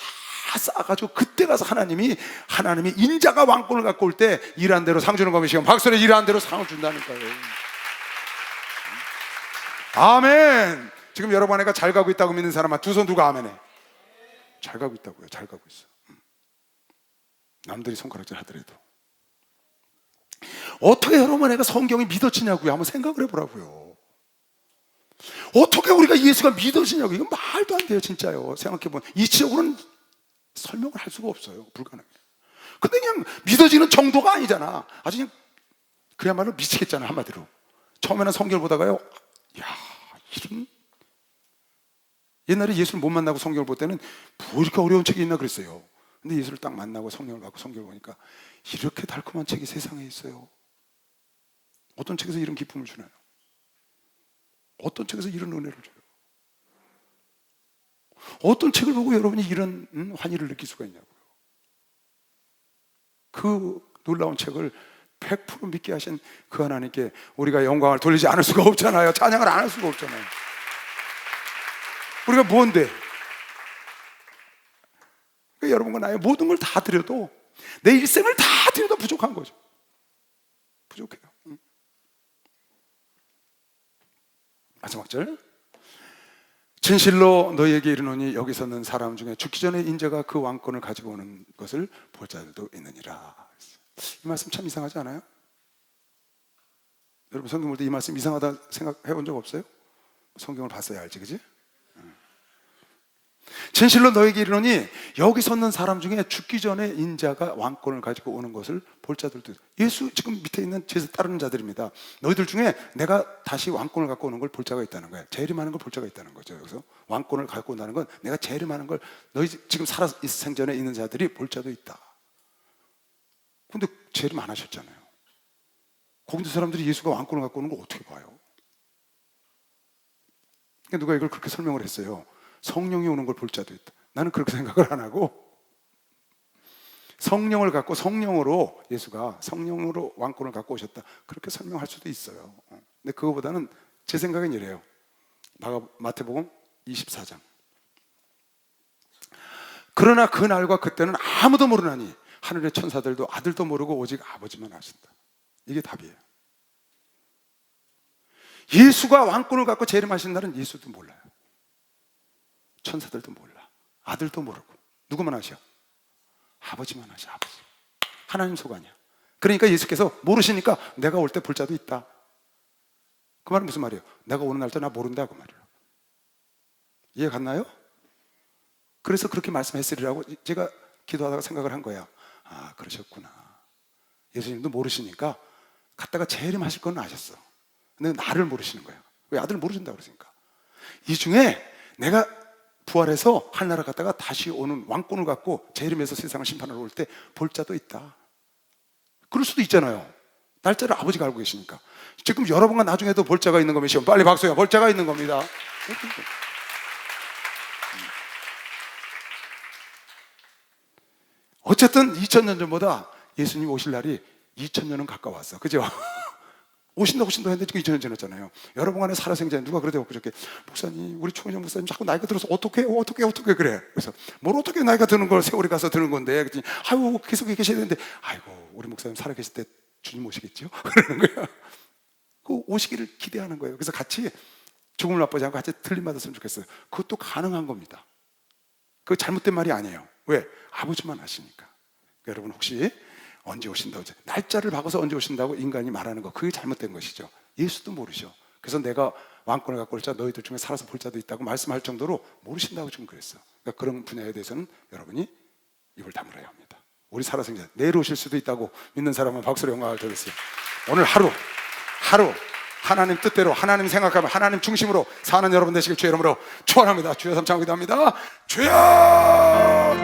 다 쌓아가지고 그때 가서 하나님이 인자가 왕권을 갖고 올 때 일한 대로 상 주는 거면 시간 박수를 일한 대로 상을 준다니까요. 아멘. 지금 여러분 안에가 잘 가고 있다고 믿는 사람은 두 손 누가 아멘해? 잘 가고 있다고요. 잘 가고 있어. 남들이 손가락질 하더라도. 어떻게 여러분 애가 성경이 믿어지냐고요. 한번 생각을 해보라고요. 어떻게 우리가 예수가 믿어지냐고요. 이건 말도 안 돼요, 진짜요. 생각해보면 이치적으로는 설명을 할 수가 없어요. 불가능해요. 근데 그냥 믿어지는 정도가 아니잖아. 아주 그냥 그야말로 미치겠잖아, 한마디로. 처음에는 성경을 보다가요, 야, 이런. 옛날에 예수를 못 만나고 성경을 볼 때는 뭐 이렇게 어려운 책이 있나 그랬어요. 근데 예수를 딱 만나고 성경을 받고 성경을 보니까 이렇게 달콤한 책이 세상에 있어요. 어떤 책에서 이런 기쁨을 주나요? 어떤 책에서 이런 은혜를 줘요? 어떤 책을 보고 여러분이 이런 환희를 느낄 수가 있냐고요. 그 놀라운 책을 100% 믿게 하신 그 하나님께 우리가 영광을 돌리지 않을 수가 없잖아요. 찬양을 안 할 수가 없잖아요. 우리가 뭔데? 그러니까 여러분과 나의 모든 걸 다 드려도, 내 일생을 다 드려도 부족한 거죠. 부족해요. 마지막 절, 진실로 너희에게 이르노니 여기 서는 사람 중에 죽기 전에 인자가 그 왕권을 가지고 오는 것을 볼 자들도 있느니라. 이 말씀 참 이상하지 않아요? 여러분 성경 볼 때 이 말씀 이상하다 생각해 본 적 없어요? 성경을 봤어야 알지, 그지? 진실로 너에게 이르노니 여기 섰는 사람 중에 죽기 전에 인자가 왕권을 가지고 오는 것을 볼 자들도 있다. 예수 지금 밑에 있는 제사 따르는 자들입니다. 너희들 중에 내가 다시 왕권을 갖고 오는 걸 볼 자가 있다는 거예요. 재림하는 걸 볼 자가 있다는 거죠. 여기서 왕권을 갖고 온다는 건 내가 재림하는 걸 너희 지금 살아 생전에 있는 자들이 볼 자도 있다. 근데 재림 안 하셨잖아요. 거기 사람들이 예수가 왕권을 갖고 오는 걸 어떻게 봐요? 그러니까 누가 이걸 그렇게 설명을 했어요. 성령이 오는 걸 볼 자도 있다. 나는 그렇게 생각을 안 하고, 성령을 갖고 성령으로, 예수가 성령으로 왕권을 갖고 오셨다, 그렇게 설명할 수도 있어요. 근데 그거보다는 제 생각은 이래요. 마태복음 24장. 그러나 그 날과 그때는 아무도 모르나니 하늘의 천사들도 아들도 모르고 오직 아버지만 아신다. 이게 답이에요. 예수가 왕권을 갖고 재림하신 날은 예수도 몰라요. 천사들도 몰라. 아들도 모르고. 누구만 아셔? 아버지만 아셔. 아버지. 하나님 소관이야. 그러니까 예수께서 모르시니까 내가 올 때 볼 자도 있다. 그 말은 무슨 말이에요? 내가 오는 날짜 나 모른다 그 말이에요. 이해 갔나요? 그래서 그렇게 말씀했으리라고 제가 기도하다가 생각을 한 거야. 아, 그러셨구나. 예수님도 모르시니까 갔다가 재림하실 건 아셨어. 근데 나를 모르시는 거예요. 왜? 아들을 모르신다고 그러니까. 이 중에 내가 부활해서 하늘나라 갔다가 다시 오는 왕권을 갖고 재림해서 세상을 심판하러 올 때 볼 자도 있다. 그럴 수도 있잖아요. 날짜를 아버지가 알고 계시니까. 지금 여러분과 나중에도 볼 자가 있는 거면 빨리 박수야. 볼 자가 있는 겁니다. 어쨌든 2000년 전보다 예수님 오실 날이 2000년은 가까웠어. 그죠? 오신다 했는데 지금 2000년 지났잖아요. 여러분 안에 살아생전 누가 그러더라고 그저께, 목사님, 우리 총회장 목사님 자꾸 나이가 들어서 어떻게 그래. 그래서 뭘 어떻게 나이가 드는 걸 세월이 가서 드는 건데, 그랬더니 아유 계속 계셔야 되는데, 아이고 우리 목사님 살아 계실 때 주님 오시겠죠? 그러는 거야. 그 오시기를 기대하는 거예요. 그래서 같이 죽음을 맛보지 않고 같이 틀림 받았으면 좋겠어요. 그것도 가능한 겁니다. 그거 잘못된 말이 아니에요. 왜? 아버지만 아시니까. 그러니까 여러분 혹시 언제 오신다고, 날짜를 박아서 언제 오신다고 인간이 말하는 거, 그게 잘못된 것이죠. 예수도 모르셔. 그래서 내가 왕권을 갖고 올 자 너희들 중에 살아서 볼 자도 있다고 말씀할 정도로 모르신다고 지금 그랬어. 그러니까 그런 분야에 대해서는 여러분이 입을 다물어야 합니다. 우리 살아생전 내일 오실 수도 있다고 믿는 사람은 박수로 영광을 드렸어요. 오늘 하루 하나님 뜻대로, 하나님 생각하며 하나님 중심으로 사는 여러분 되시길 주의 이름으로 축원합니다. 주여 삼창 기도합니다. 주여